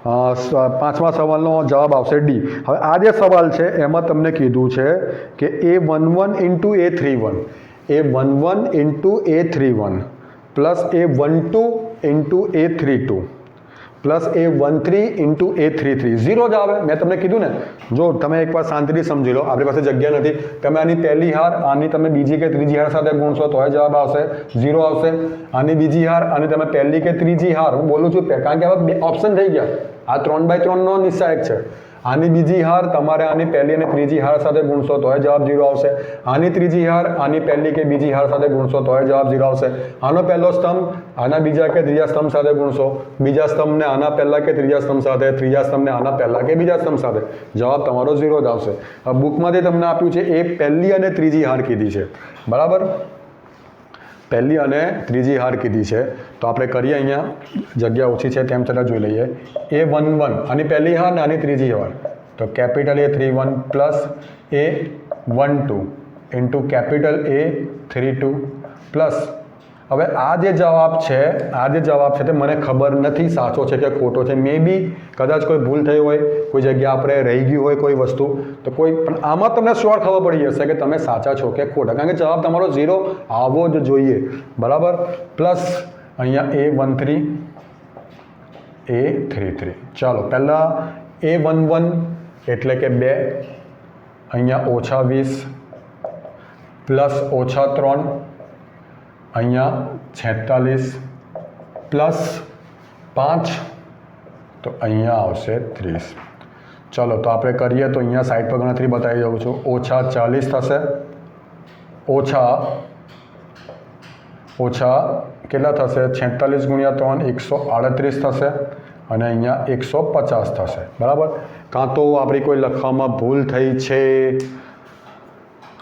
5મા સવાલનો જવાબ આવશે ડી. હવે આ જે સવાલ છે એમાં તમને કીધું છે કે A11 into A31, A11 into A31 plus A12 into A32 plus A13 into A33 0 જ આવે. મેં તમને કીધું ને, જો તમે એકવાર શાંતિથી સમજી લો, આપણી પાસે જગ્યા નથી. તમે આની પહેલી હાર આની તમે બીજી કે ત્રીજી હાર સાથે ગુણશો તો જવાબ આવશે 0 આવશે. આની બીજી હાર અને તમે પહેલી કે ત્રીજી હાર, હું બોલું છું કારણ કે હવે ઓપ્શન થઈ ગયા. આ 3/3નો નિશ્ચાયક છે. આની બીજી હાર તમારે આની પહેલી અને ત્રીજી હાર સાથે ગુણશો તો જવાબ 0 આવશે. આની ત્રીજી હાર આની પહેલી કે બીજી હાર સાથે ગુણશો તો જવાબ 0 આવશે. આનો પહેલો સ્તંભ આના બીજા કે ત્રીજા સ્તંભ સાથે ગુણશો, બીજા સ્તંભને આના પહેલા કે ત્રીજા સ્તંભ સાથે, ત્રીજા સ્તંભને આના પહેલા કે બીજા સ્તંભ સાથે, જવાબ તમારો 0 જ આવશે. બુકમાંથી તમને આપ્યું છે એ પહેલી અને ત્રીજી હાર કીધી છે, બરાબર. પહેલી અને ત્રીજી હાર કીધી છે. તો આપણે કરીએ, અહીંયા જગ્યા ઓછી છે તેમ છતાં જોઈ લઈએ. A11 આની પહેલી હાર ને આની ત્રીજી હાર, તો capital A31 plus A12 into capital A32 plus, હવે આ જે જવાબ છે તે મને ખબર નથી સાચો છે કે ખોટો છે. મે બી કદાચ કોઈ ભૂલ થઈ હોય, કોઈ જગ્યા આપણે રહી ગયું હોય કોઈ વસ્તુ, તો કોઈ પણ આમાં તમને શ્યોર ખબર પડી જશે કે તમે સાચા છો કે ખોટા, કારણ કે જવાબ તમારો 0 આવવો જ જોઈએ, બરાબર. પ્લસ અહીંયા A13 A33. ચાલો પહેલાં A11 એટલે કે 2, અહીંયા ઓછા 20 પ્લસ ઓછા 3, અહીંયા 46 પ્લસ 5, તો અહીંયા આવશે 30. ચલો તો આપણે કરીએ. તો અહીંયા સાઈડ પર ગણતરી બતાવી દઉં છું. ઓછા 40 થશે, ઓછા કેટલા થશે? 46 ગુણ્યા 3 138 થશે, અને અહીંયા 150 થશે, બરાબર. કાં તો આપણી કોઈ લખવામાં ભૂલ થઈ છે?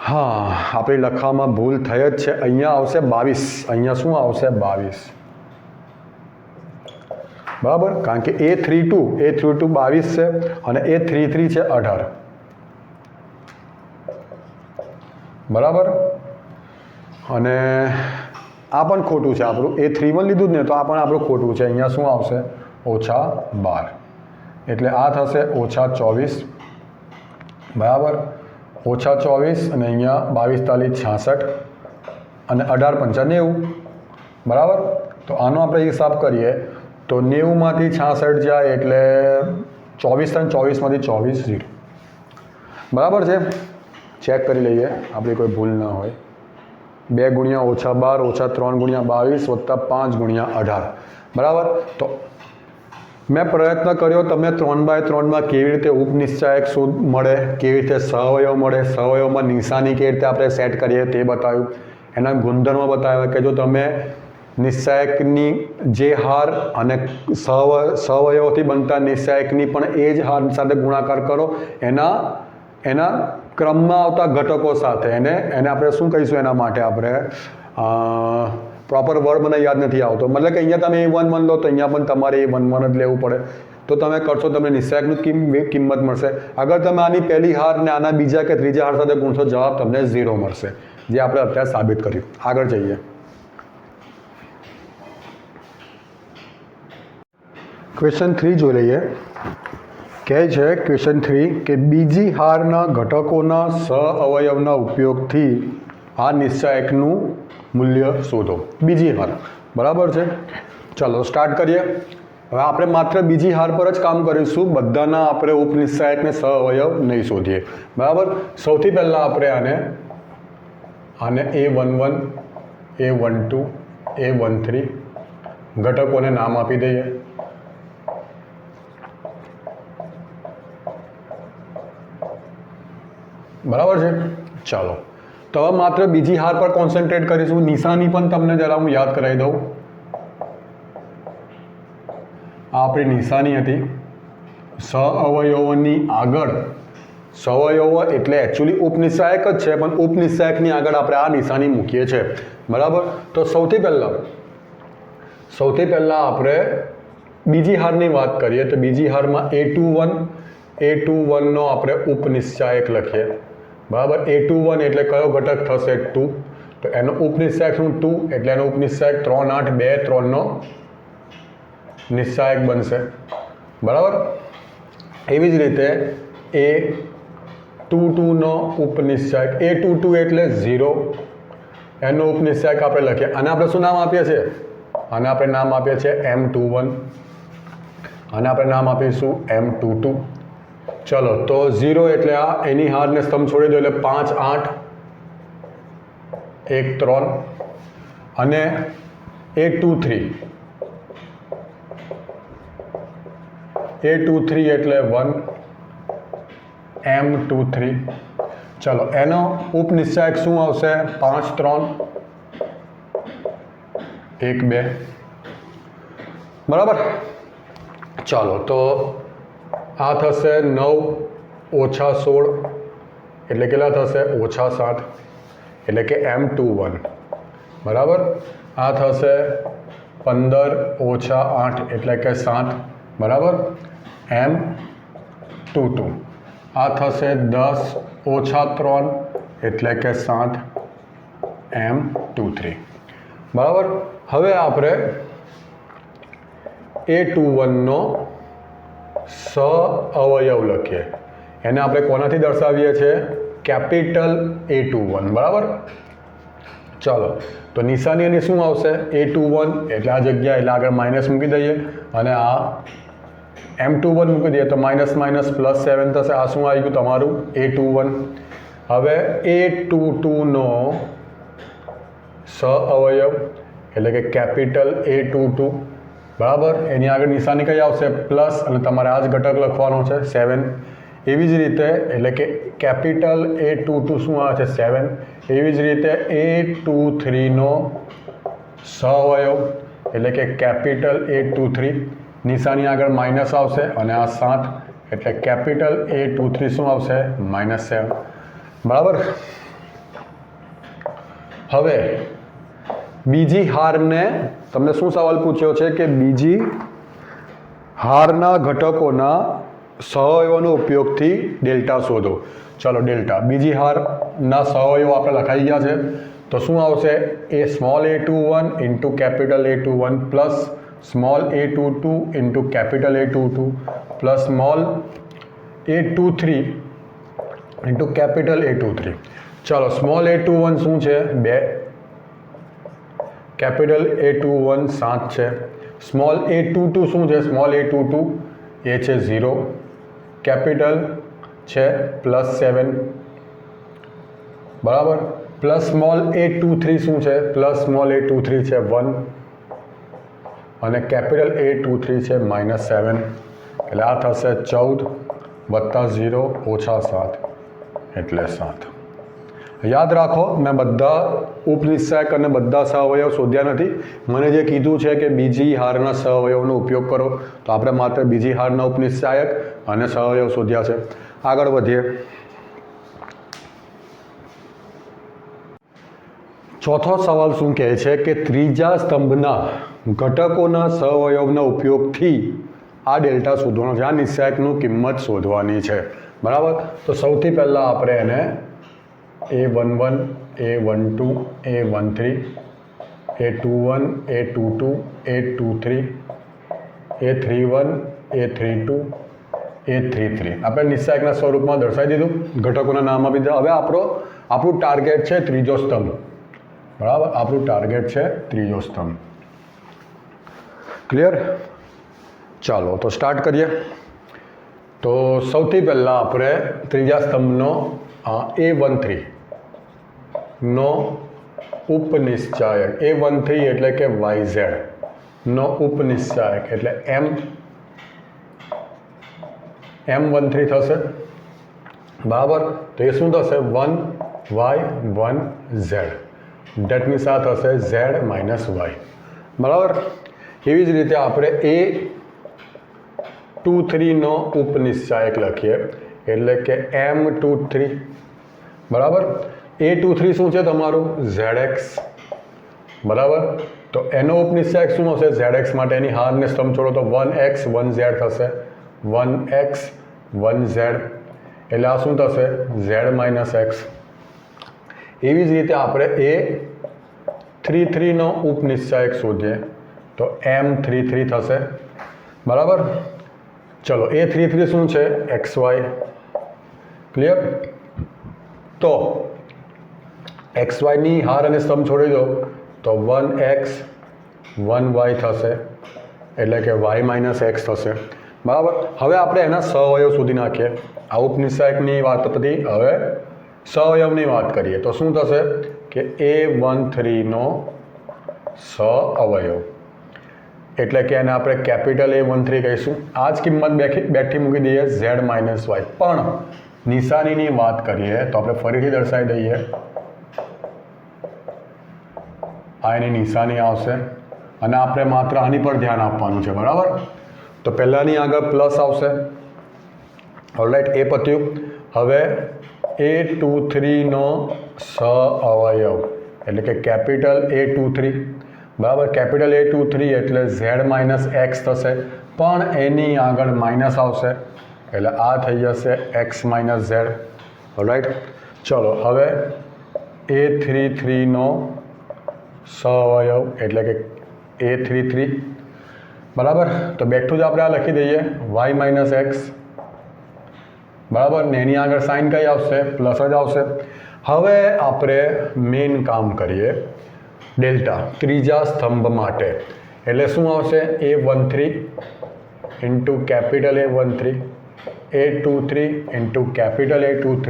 હા, આપણી લખવામાં ભૂલ થઈ જ છે. અહીંયા આવશે 22. અહીંયા શું આવશે? 22, બરાબર. કારણ કે A32 22 છે અને A33 છે 18, બરાબર. અને આ પણ ખોટું છે આપણું. A31 લીધું જ ને, તો આ પણ આપણું ખોટું છે. અહીંયા શું આવશે? ઓછા 12. એટલે આ થશે ઓછા 24, બરાબર. ઓછા 24 અને અહીંયા 22 તાલી 66 અને 18 પંચા 90, બરાબર. તો આનો આપણે હિસાબ કરીએ તો 90માંથી 66 જાય એટલે 24 અને 24માંથી 24 0, બરાબર છે. ચેક કરી લઈએ આપણી કોઈ ભૂલ ના હોય. 2 ગુણ્યા ઓછા 12 ઓછા 3 ગુણ્યા 22 વત્તા 5 ગુણ્યા 18, બરાબર. તો મેં પ્રયત્ન કર્યો તમને 3/3માં કેવી રીતે ઉપનિશ્ચાયક શોધ મળે, કેવી રીતે સહઅવયવ મળે, સહઅવયવમાં નિશાની કેવી રીતે આપણે સેટ કરીએ તે બતાવ્યું. એના ગુણધર્મો બતાવ્યા કે જો તમે નિશ્ચાયકની જે હાર અને સહઅવયવથી બનતા નિશ્ચાયકની પણ એ જ હાર સાથે ગુણાકાર કરો એના ક્રમમાં આવતા ઘટકો સાથે, એને આપણે શું કહીશું? એના માટે આપણે પ્રોપર વર્ડ મને યાદ નથી આવતો. મતલબ કે અહીંયા તમે A11 લો તો અહીંયા પણ તમારે A11 જ લેવું પડે. તો તમે કરશો તમને નિશ્ચાયકની કિંમત મળશે. અગર તમે આની પહેલી હાર ને આના બીજા કે ત્રીજા હાર સાથે ગુણશો, જવાબ તમને 0 મળશે, જે આપણે અત્યારે સાબિત કર્યું. આગળ જઈએ. ક્વેશ્ચન 3 જોઈ લઈએ. કહે છે ક્વેશ્ચન 3 કે બીજી હારના ઘટકોના સહઅવયવના ઉપયોગથી આ નિશ્ચાયકનું મૂલ્ય શોધો. બીજી હાર, બરાબર છે. ચાલો સ્ટાર્ટ કરીએ. હવે આપણે માત્ર બીજી હાર પર જ કામ કરીશું, બધાના આપણે ઉપનિશ્ચાયકને સહઅવયવ નહીં શોધીએ, બરાબર. સૌથી પહેલાં આપણે આને A11 A12 A13 ઘટકોને નામ આપી દઈએ. બરાબર છે. ચાલો તો હવે માત્ર બીજી હાર પર કોન્સન્ટ્રેટ કરીશું. નિશાની પણ તમને જરા હું યાદ કરાવી દઉં. આ આપણી નિશાની હતી. સહઅવયવોની આગળ, સહઅવયવો એટલે એકચ્યુઅલી ઉપનિશ્ચાયક જ છે, પણ ઉપનિશ્ચાયકની આગળ આપણે આ નિશાની મૂકીએ છીએ. બરાબર. તો સૌથી પહેલાં આપણે બીજી હારની વાત કરીએ. તો બીજી હારમાં A21 નો આપણે ઉપનિશ્ચાયક લખીએ. બરાબર. A21 એટલે કયો ઘટક થશે? 2. તો એનો ઉપનિશ્ચાયક શું? 2. એટલે એનો ઉપનિશ્ચાયક 3 8 2 3 નો નિશ્ચાયક બનશે. બરાબર. એવી જ રીતે A22 નો ઉપનિશ્ચાયક, A22 એટલે 0, એનો ઉપનિશ્ચાયક આપણે લખીએ. આને આપણે શું નામ આપીએ છીએ? આને આપણે નામ આપીએ છીએ M21. આને આપણે નામ આપીશું M22. ચલો તો 0 એટલે આ એની હારને સ્તંભ છોડી દો એટલે 5 8 1 3. અને A23 એટલે 1 M23. ચલો એનો ઉપનિશ્ચાયક શું આવશે? 5 3 1 2. બરાબર. ચાલો તો આ થશે 9 ઓછા 16 એટલે કેટલા થશે? ઓછા 7 એટલે કે M21. બરાબર. આ થશે 15 ઓછા 8 એટલે કે 7. બરાબર. M22. આ થશે 10 ઓછા 3 એટલે કે 7 M23. બરાબર. હવે આપણે A21 નો સહઅવયવ લખીએ. એને આપણે કોનાથી દર્શાવીએ છીએ? Capital A21. બરાબર. ચાલો તો નિશાની એની શું આવશે? A21 એટલે આ જગ્યા એટલે આગળ માઇનસ મૂકી દઈએ અને આ M21 મૂકી દઈએ તો માઇનસ માઇનસ પ્લસ 7 થશે. આ શું આવી ગયું તમારું? A21. હવે A22 નો સહઅવયવ એટલે કે કેપિટલ A22. બરાબર. એની આગળ નિશાની કઈ આવશે? પ્લસ, અને તમારે આ જ ઘટક લખવાનો છે 7. એવી જ રીતે એટલે કે કેપિટલ A22 શું આવે છે? 7. એવી જ રીતે A23 નો સહઅવયવ એટલે કે કેપિટલ A23, નિશાની આગળ માઇનસ આવશે અને આ 7 એટલે કેપિટલ A23 શું આવશે? -7. બરાબર. હવે બીજી હારને તમને શું સવાલ પૂછ્યો છે કે બીજી હારના ઘટકોના સહઅવયવોનો ઉપયોગથી ડેલ્ટા શોધો. ચલો ડેલ્ટા, બીજી હારના સહઅવયવો આપણે લખાઈ ગયા છે. તો શું આવશે? એ small A21 into capital A21 plus small A22 into capital A22 plus small A23 into capital A23. ચલો સ્મોલ A21 શું છે? 2. કેપિટલ A21 7 છે. સ્મોલ A22 શું છે? સ્મોલ A22 એ છે 0. કેપિટલ છે +7. બરાબર. પ્લસ સ્મોલ A23 શું છે? પ્લસ સ્મોલ A23 છે 1 અને કેપિટલ A23 છે -7. એટલે આ થશે 14 વત્તા 0 ઓછા 7 એટલે 7. યાદ રાખો, મેં બધા ઉપનિશ્ચાયક અને બધા સહઅવયવ શોધ્યા નથી. મને જે કીધું છે કે બીજી હારના સહઅવયવનો ઉપયોગ કરો, તો આપણે માત્ર બીજી હારના ઉપનિશ્ચાયક અને સહઅવયવ શોધ્યા છે. આગળ વધીએ. ચોથો સવાલ શું કહે છે કે ત્રીજા સ્તંભના ઘટકોના સહઅવયવના ઉપયોગથી આ ડેલ્ટા શોધવાનો છે. આ નિશ્ચાયકનું કિંમત શોધવાની છે. બરાબર. તો સૌથી પહેલાં આપણે એને A11 A12 A13 A21 A22 A23 A31 A32 A33 આપણે નિશ્ચાયકના સ્વરૂપમાં દર્શાવી દીધું, ઘટકોના નામ આપી દીધા. હવે આપણું ટાર્ગેટ છે ત્રીજો સ્તંભ. બરાબર. આપણું ટાર્ગેટ છે ત્રીજો સ્તંભ. ક્લિયર? ચાલો તો સ્ટાર્ટ કરીએ. તો સૌથી પહેલાં આપણે ત્રીજા સ્તંભનો A13 નો ઉપનિશ્ચાયક A13 એટલે કે YZ નો ઉપનિશ્ચાયક એટલે M13 થશે બરાબર. તો એ શું થશે 1Y1Z ડેટ મીન્સ આ થશે Z માઇનસ વાય બરાબર. એવી જ રીતે આપણે A23 નો ઉપનિશ્ચાયક લખીએ એટલે કે M23 બરાબર. A23 શું છે તમારું ZX બરાબર. તો એનો ઉપનિશ્ચાયક શું હશે ZX માટે એની હારને સ્તંભ છોડો તો 1X 1Z થશે 1X 1Z એટલે આ શું થશે Z માઇનસ એક્સ. એવી જ રીતે આપણે A33 નો ઉપનિશ્ચાયક શોધીએ તો M33 થશે બરાબર. ચલો A33 શું છે XY ક્લિયર. તો XY ની હાર અને સ્તંભ છોડી દો તો 1X 1Y થશે એટલે કે Y માઇનસ એક્સ થશે બરાબર. હવે આપણે એના સહઅવયવ શોધી નાખીએ. આ ઉપનિશ્ચાયકની વાત હતી, હવે સહઅવયવની વાત કરીએ તો શું થશે કે A13 નો સહઅવયવ એટલે કે એને આપણે કેપિટલ A13 કહીશું. આ જ કિંમત બેઠી મૂકી દઈએ Z માઇનસ વાય. પણ નિશાનીની વાત કરીએ તો આપણે ફરીથી દર્શાવી દઈએ. આ એની નિશાની આવશે અને આપણે માત્ર આની પર ધ્યાન આપવાનું છે બરાબર. તો પહેલાંની આગળ પ્લસ આવશે ઓલરાઈટ. એ પત્યું. હવે A23 નો સહઅવયવ એટલે કે કેપિટલ A23 બરાબર. કેપિટલ A23 એટલે Z માઇનસ એક્સ થશે પણ એની આગળ માઇનસ આવશે એટલે આ થઈ જશે X માઇનસ Z ઓલરાઈટ. ચલો હવે A33 નો સહઅવયવ એટલે કે A33 બરાબર. તો બેઠું જ આપણે આ લખી દઈએ Y માઇનસ એક્સ બરાબર ને એની આગળ સાઇન કઈ આવશે પ્લસ જ આવશે. હવે આપણે મેઇન કામ કરીએ ડેલ્ટા ત્રીજા સ્તંભ માટે એટલે શું આવશે A13 into capital A13 A23 into capital A23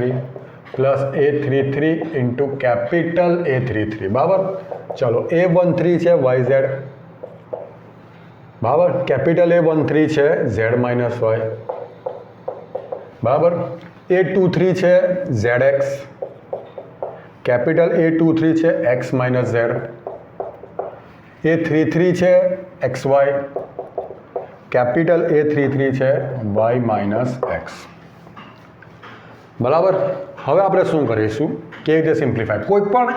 plus A33 into capital A33 બરાબર. ચલો A13 છે YZ બરાબર. કેપિટલ A13 છે Z માઇનસ વાય બરાબર. A23 છે ZX કેપિટલ A23 છે X માઇનસ Z. A33 છે XY કેપિટલ A33 છે Y માઇનસ એક્સ બરાબર. હવે આપણે શું કરીશું કેવી રીતે સિમ્પ્લિફાય. કોઈ પણ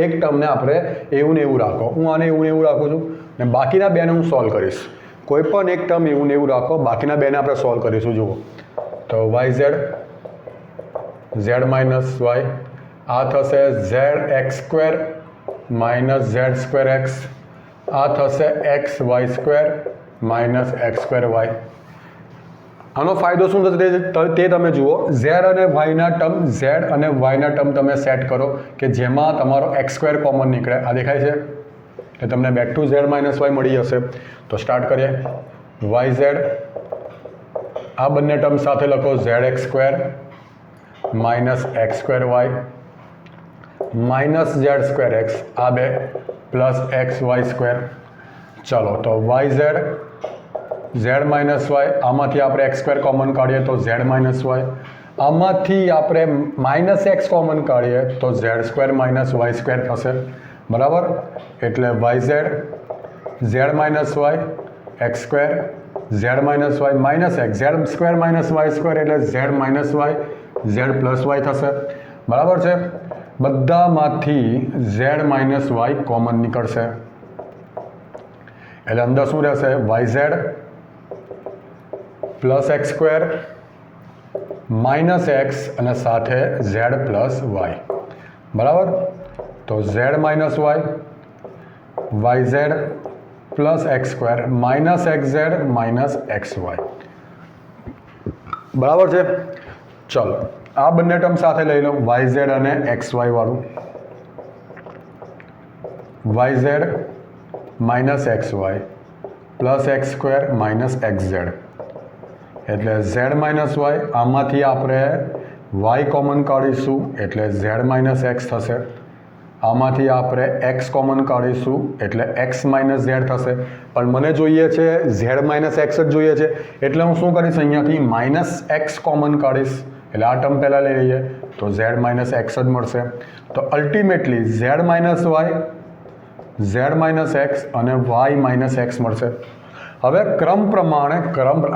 એક ટર્મને આપણે એવું ને એવું રાખો. હું આને એવું ને એવું રાખું છું ને બાકીના બેને હું સોલ્વ કરીશ. કોઈ પણ એક ટર્મ એવું ને એવું રાખો, બાકીના બેને આપણે સોલ્વ કરીશું. જુઓ તો YZ Z માઇનસ વાય આ થશે ZX² માઇનસ Z² X આ થશે XY² માઇનસ X² Y. આનો ફાયદો શું થશે તે તમે જુઓ. Z અને Yના ટર્મ તમે સેટ કરો કે જેમાં તમારો X² કોમન નીકળે. આ દેખાય છે એટલે તમને back to Z minus y મળી જશે. તો સ્ટાર્ટ કરીએ. YZ આ બંને ટર્મ સાથે લખો ZX² minus X² Y minus Z² X આ બે પ્લસ XY². ચલો તો YZ Z માઇનસ વાય આમાંથી આપણે X² કોમન કાઢીએ તો Z માઇનસ વાય. આમાંથી આપણે માઇનસ એક્સ કોમન કાઢીએ તો Z² માઇનસ Y² થશે બરાબર. એટલે YZ Z minus y X² Z minus y minus x Z² minus Y² એટલે Z minus y Z plus y થશે બરાબર છે. બધામાંથી Z માઇનસ વાય કોમન નીકળશે એટલે અંદર શું રહેશે YZ plus X² minus x અને સાથે Z પ્લસ વાય બરાબર. તો Z minus y YZ plus X² minus XZ minus XY બરાબર છે. ચલો આ બંને ટર્મ સાથે લઈ લો YZ અને XY વાળું. YZ minus XY plus X² minus XZ એટલે Z માઇનસ વાય આમાંથી આપણે Y કોમન કાઢીશું એટલે Z માઇનસ એક્સ થશે. આમાંથી આપણે એક્સ કોમન કાઢીશું એટલે એક્સ માઇનસ ઝેડ થશે, પણ મને જોઈએ છે ઝેડ માઇનસ એક્સ જ જોઈએ છે એટલે હું શું કરીશ અહીંયાથી માઇનસ એક્સ કોમન કાઢીશ એટલે આ ટર્મ પહેલાં લઈ લઈએ તો ઝેડ માઇનસ એક્સ જ મળશે. તો અલ્ટિમેટલી ઝેડ માઇનસ એક્સ અને વાય માઇનસ એક્સ મળશે. હવે ક્રમ પ્રમાણે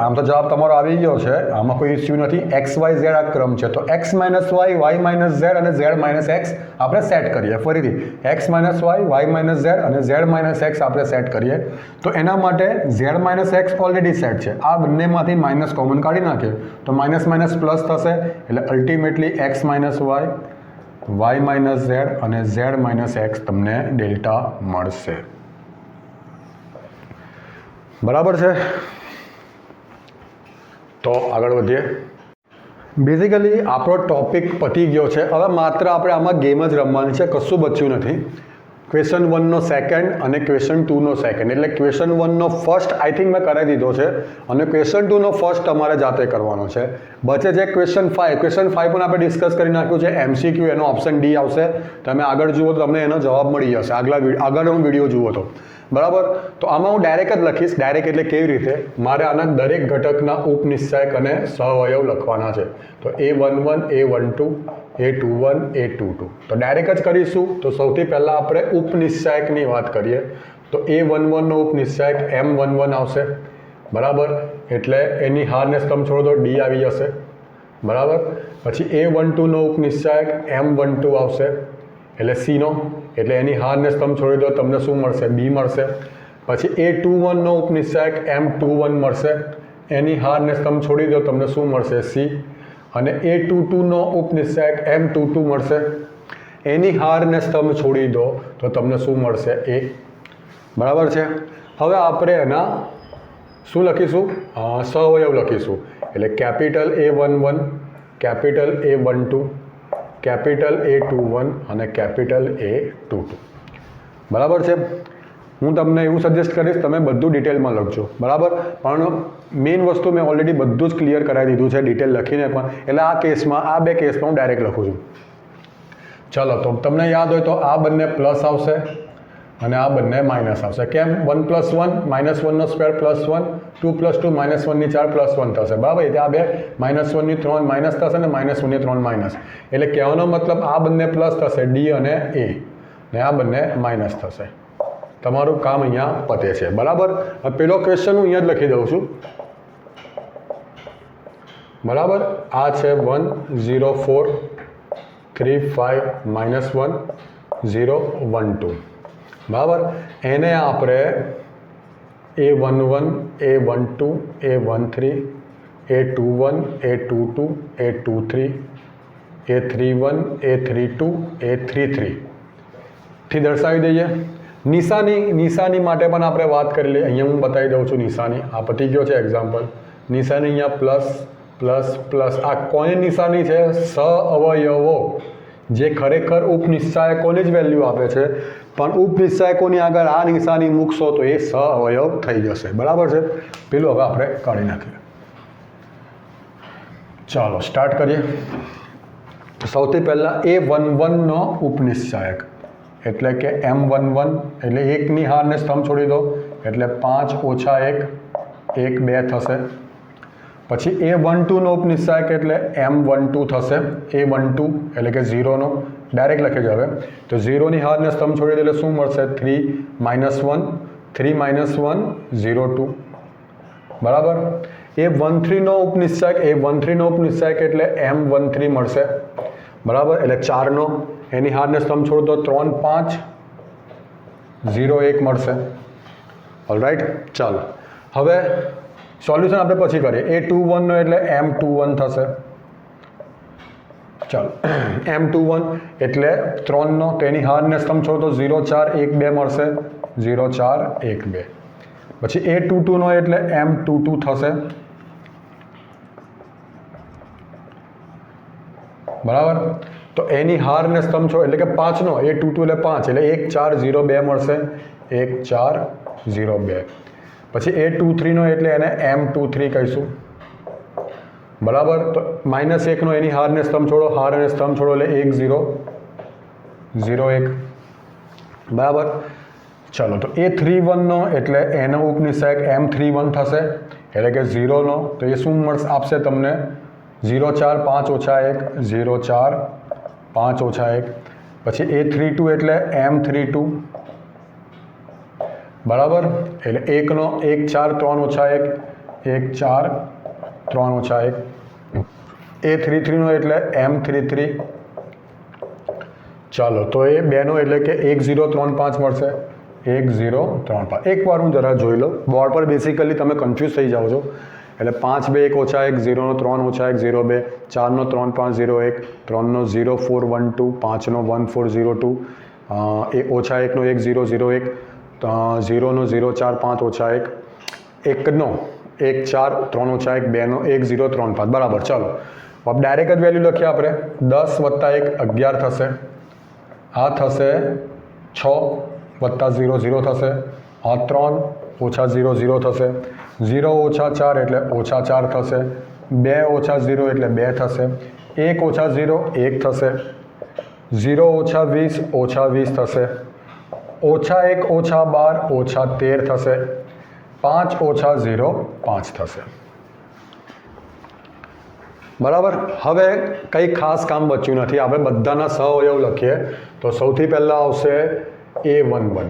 આમ તો જવાબ તમારો આવી ગયો છે, આમાં કોઈ ઇસ્યુ નથી. એક્સ વાય ઝેડ આ ક્રમ છે તો x minus y minus z અને ઝેડ માઇનસ એક્સ આપણે સેટ કરીએ. ફરીથી x minus y minus z અને ઝેડ માઇનસ એક્સ આપણે સેટ કરીએ. તો એના માટે z minus x already set છે, આ બંનેમાંથી માઇનસ કોમન કાઢી નાખીએ તો માઇનસ માઇનસ પ્લસ થશે એટલે ultimately x minus y minus z અને ઝેડ માઇનસ એક્સ તમને ડેલ્ટા મળશે. બરાબર છે. તો આગળ વધીએ. બેઝિકલી આપણો ટોપિક પતી ગયો છે. હવે માત્ર આપણે આમાં ગેમ જ રમવાની છે, કશું બચ્યું નથી. ક્વેશ્ચન 1નો સેકન્ડ અને ક્વેશ્ચન 2નો સેકન્ડ એટલે ક્વેશ્ચન 1નો ફર્સ્ટ આઈ થિંક મેં કરાવી દીધો છે અને ક્વેશ્ચન 2નો ફર્સ્ટ તમારે જાતે કરવાનો છે. બચે છે ક્વેશ્ચન 5 પણ આપણે ડિસ્કસ કરી નાખ્યું છે. MCQ એનો ઓપ્શન ડી આવશે, તમે આગળ જુઓ તો તમને એનો જવાબ મળી જશે આગળનો વિડીયો જુઓ તો. બરાબર. તો આમાં હું ડાયરેક્ટ જ લખીશ. ડાયરેક્ટ એટલે કેવી રીતે, મારે આના દરેક ઘટકના ઉપનિશ્ચાયક અને સહઅવયવ લખવાના છે. તો A11 A12 A21 A22 તો ડાયરેક્ટ જ કરીશું. તો સૌથી પહેલાં આપણે ઉપનિશ્ચાયકની વાત કરીએ તો A11નો ઉપનિશ્ચાયક M11 આવશે. બરાબર, એટલે એની હારને સ્તંભ છોડો તો D આવી જશે. બરાબર. પછી A12નો ઉપનિશ્ચાયક M12 આવશે એટલે C નો, એટલે એની હારને સ્તંભ છોડી દો તમને શું મળશે, B મળશે. પછી A21નો ઉપનિશ્ચાયક M21 મળશે, એની હારને સ્તંભ છોડી દો તમને શું મળશે, C. અને A22નો ઉપનિશ્ચાયક M22 મળશે, એની હારને સ્તંભ છોડી દો તો તમને શું મળશે, A. બરાબર છે. હવે આપણે એના શું લખીશું, સહઅવયવ લખીશું. એટલે capital A11 capital A12 capital A21 અને કેપિટલ A22. બરાબર છે. હું તમને એવું સજેસ્ટ કરીશ તમે બધું ડિટેલમાં લખજો. બરાબર, પણ મેઇન વસ્તુ મેં ઓલરેડી બધું જ ક્લિયર કરાવી દીધું છે ડિટેલ લખીને પણ, એટલે આ કેસમાં આ બે કેસમાં હું ડાયરેક્ટ લખું છું. ચલો, તો તમને યાદ હોય તો આ બંને પ્લસ આવશે અને આ બંને માઇનસ આવશે. કેમ? 1 + 1 -1નો સ્ક્વેર +1 2 + 2 -1ની 4 +1 થશે. બરાબર, એટલે આ બે -1ની 3 માઇનસ થશે અને -1ની 3 માઇનસ, એટલે કહેવાનો મતલબ આ બંને પ્લસ થશે D અને A ને આ બંને માઇનસ થશે. તમારું કામ અહીંયા પતે છે. બરાબર. હવે પેલો ક્વેશ્ચન હું અહીંયા જ લખી દઉં છું. બરાબર, આ છે 1 0 4 3 5 -1 0 1 2. બરાબર, એને આપણે A11 A12 A13 A21 A22 A23 A31 A32 A33 થી દર્શાવી દઈએ. નિશાની માટે પણ આપણે વાત કરી લઈએ. અહીંયા હું બતાવી દઉં છું નિશાની. આ પતી ગયો છે એક્ઝામ્પલ. નિશાની અહીંયા પ્લસ પ્લસ પ્લસ. આ કોની નિશાની છે? સહઅવયવો, જે ખરેખર ઉપનિશ્ચાયકોની જ વેલ્યુ આપે છે, પણ ઉપનિશ્ચાયકોની આગળ આ નિશાની મૂકશો તો એ સહઅવયવ થઈ જશે. બરાબર છે. પેલું હવે આપણે કાઢી નાખીએ. ચાલો સ્ટાર્ટ કરીએ. સૌથી પહેલાં A11નો ઉપનિશ્ચાયક એટલે કે M11 એટલે એકની હારને સ્તંભ છોડી દો એટલે 5 - 1 1 2 થશે. પછી A12નો ઉપનિશ્ચાયક એટલે M12 થશે. A12 એટલે કે 0નો ડાયરેક્ટ લખી જ હવે તો 0ની હારને સ્તંભ છોડી દે એટલે શું મળશે, 3 -1 0 2. બરાબર. A13નો ઉપનિશ્ચાયક એટલે M13 મળશે. બરાબર, એટલે 4નો, એની હારને સ્તંભ છોડ દો 3 5 0 1 મળશે. ઓલરાઈટ. ચાલો હવે સોલ્યુશન આપણે પછી કરીએ. A21નો એટલે M21 થશે. ચાલો, M21 એટલે 3નો, તેની હારને સ્તંભ છોડ દો 0 4 1 2 મળશે. 0 4 1 2. પછી A22નો એટલે M22 થશે. બરાબર, તો એની હારને સ્તંભ છોડ એટલે કે 5નો, A22 એટલે 5 એટલે 1 4 0 2 મળશે. 1 4 0 2. પછી A23નો એટલે એને M23 કહીશું. બરાબર, તો -1નો એની હારને સ્તંભ છોડો, હાર અને સ્તંભ છોડો એટલે 1 0 0 1. બરાબર. ચલો તો A31નો એટલે એનો ઉપનિષેક M31 થશે, એટલે કે 0નો તો એ શું આપશે તમને 0 4 5 ઓછા 1 0 4 5 ઓછા 1. પછી A32 એટલે M32 બરાબર, એટલે 1નો 1 4 3 ઓછા 1 1 4 3 ઓછા 1. A33નો એટલે M33. ચાલો તો એ બેનો એટલે કે 1 0 3 5 મળશે 1 0 3 5. એકવાર હું જરા જોઈ લો, બોર્ડ પર બેસિકલી તમે કન્ફ્યુઝ થઈ જાઓ છો. એટલે 5 2 1 ઓછા 1 0નો 3 ઓછા 1 0 2 4નો 3 5 0 1 3નો 0 4 1 2 5નો 1 4 0 2 એ ઓછા 1નો 1 0 0 1 0નો 0 4 5 ઓછા 1 1નો 1 4 3 ઓછા 1 2નો 1 0 3 5. બરાબર. ચાલો अब ડાયરેક્ટ જ વેલ્યુ લખીએ આપણે. 10 + 1 11 થશે, આ થશે 6 + 0 0 થશે, આ 3 ઓછા 0 0 થશે, 0 ઓછા 4 એટલે ઓછા 4 થશે, 2 ઓછા 0 એટલે 2 થશે, 1 ઓછા 0 1 થશે, 0 ઓછા 20 ઓછા 20 થશે, ઓછા 1 ઓછા 12 ઓછા 13 થશે, 5 ઓછા 0 5 થશે. બરાબર. હવે કંઈ ખાસ કામ બચ્યું નથી, આપણે બધાના સહઅવયવ લખીએ. તો સૌથી પહેલાં આવશે A11.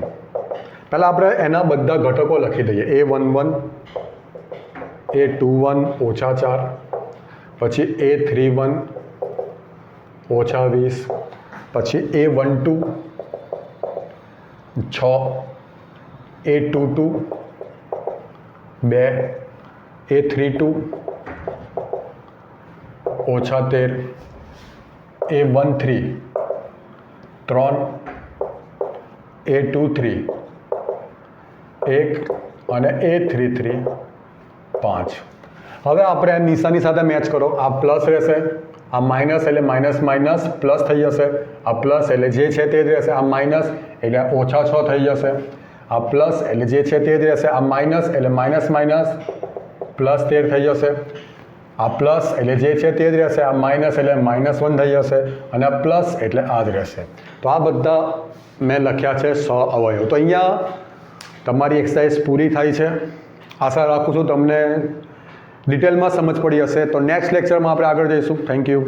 પહેલાં આપણે એના બધા ઘટકો લખી દઈએ. A11 A21 ઓછા 4, પછી A31 ઓછા 20, પછી A12 6, A22 2, A32 ઓછા 13, A13 3, A23 1 અને A33 5. હવે આપણે આ નિશાની સાથે મેચ કરો. આ પ્લસ રહેશે, આ માઇનસ એટલે માઇનસ માઇનસ પ્લસ થઈ જશે, આ પ્લસ એટલે જે છે તે જ રહેશે, આ માઇનસ એટલે ઓછા 6 થઈ જશે, આ પ્લસ એટલે જે છે તે જ રહેશે, આ માઇનસ એટલે માઇનસ માઇનસ પ્લસ 13 થઈ જશે, આ પ્લસ એટલે જે છે તે જ રહેશે, આ માઇનસ એટલે -1 થઈ જશે, અને આ પ્લસ એટલે આ જ રહેશે. તો આ બધા મેં લખ્યા છે સહઅવયવ. તો અહીંયા તમારી એક્સરસાઇઝ પૂરી થાય છે. આશા રાખું છું તમને ડિટેલમાં સમજ પડી હશે. તો નેક્સ્ટ લેક્ચરમાં આપણે આગળ જઈશું. Thank you.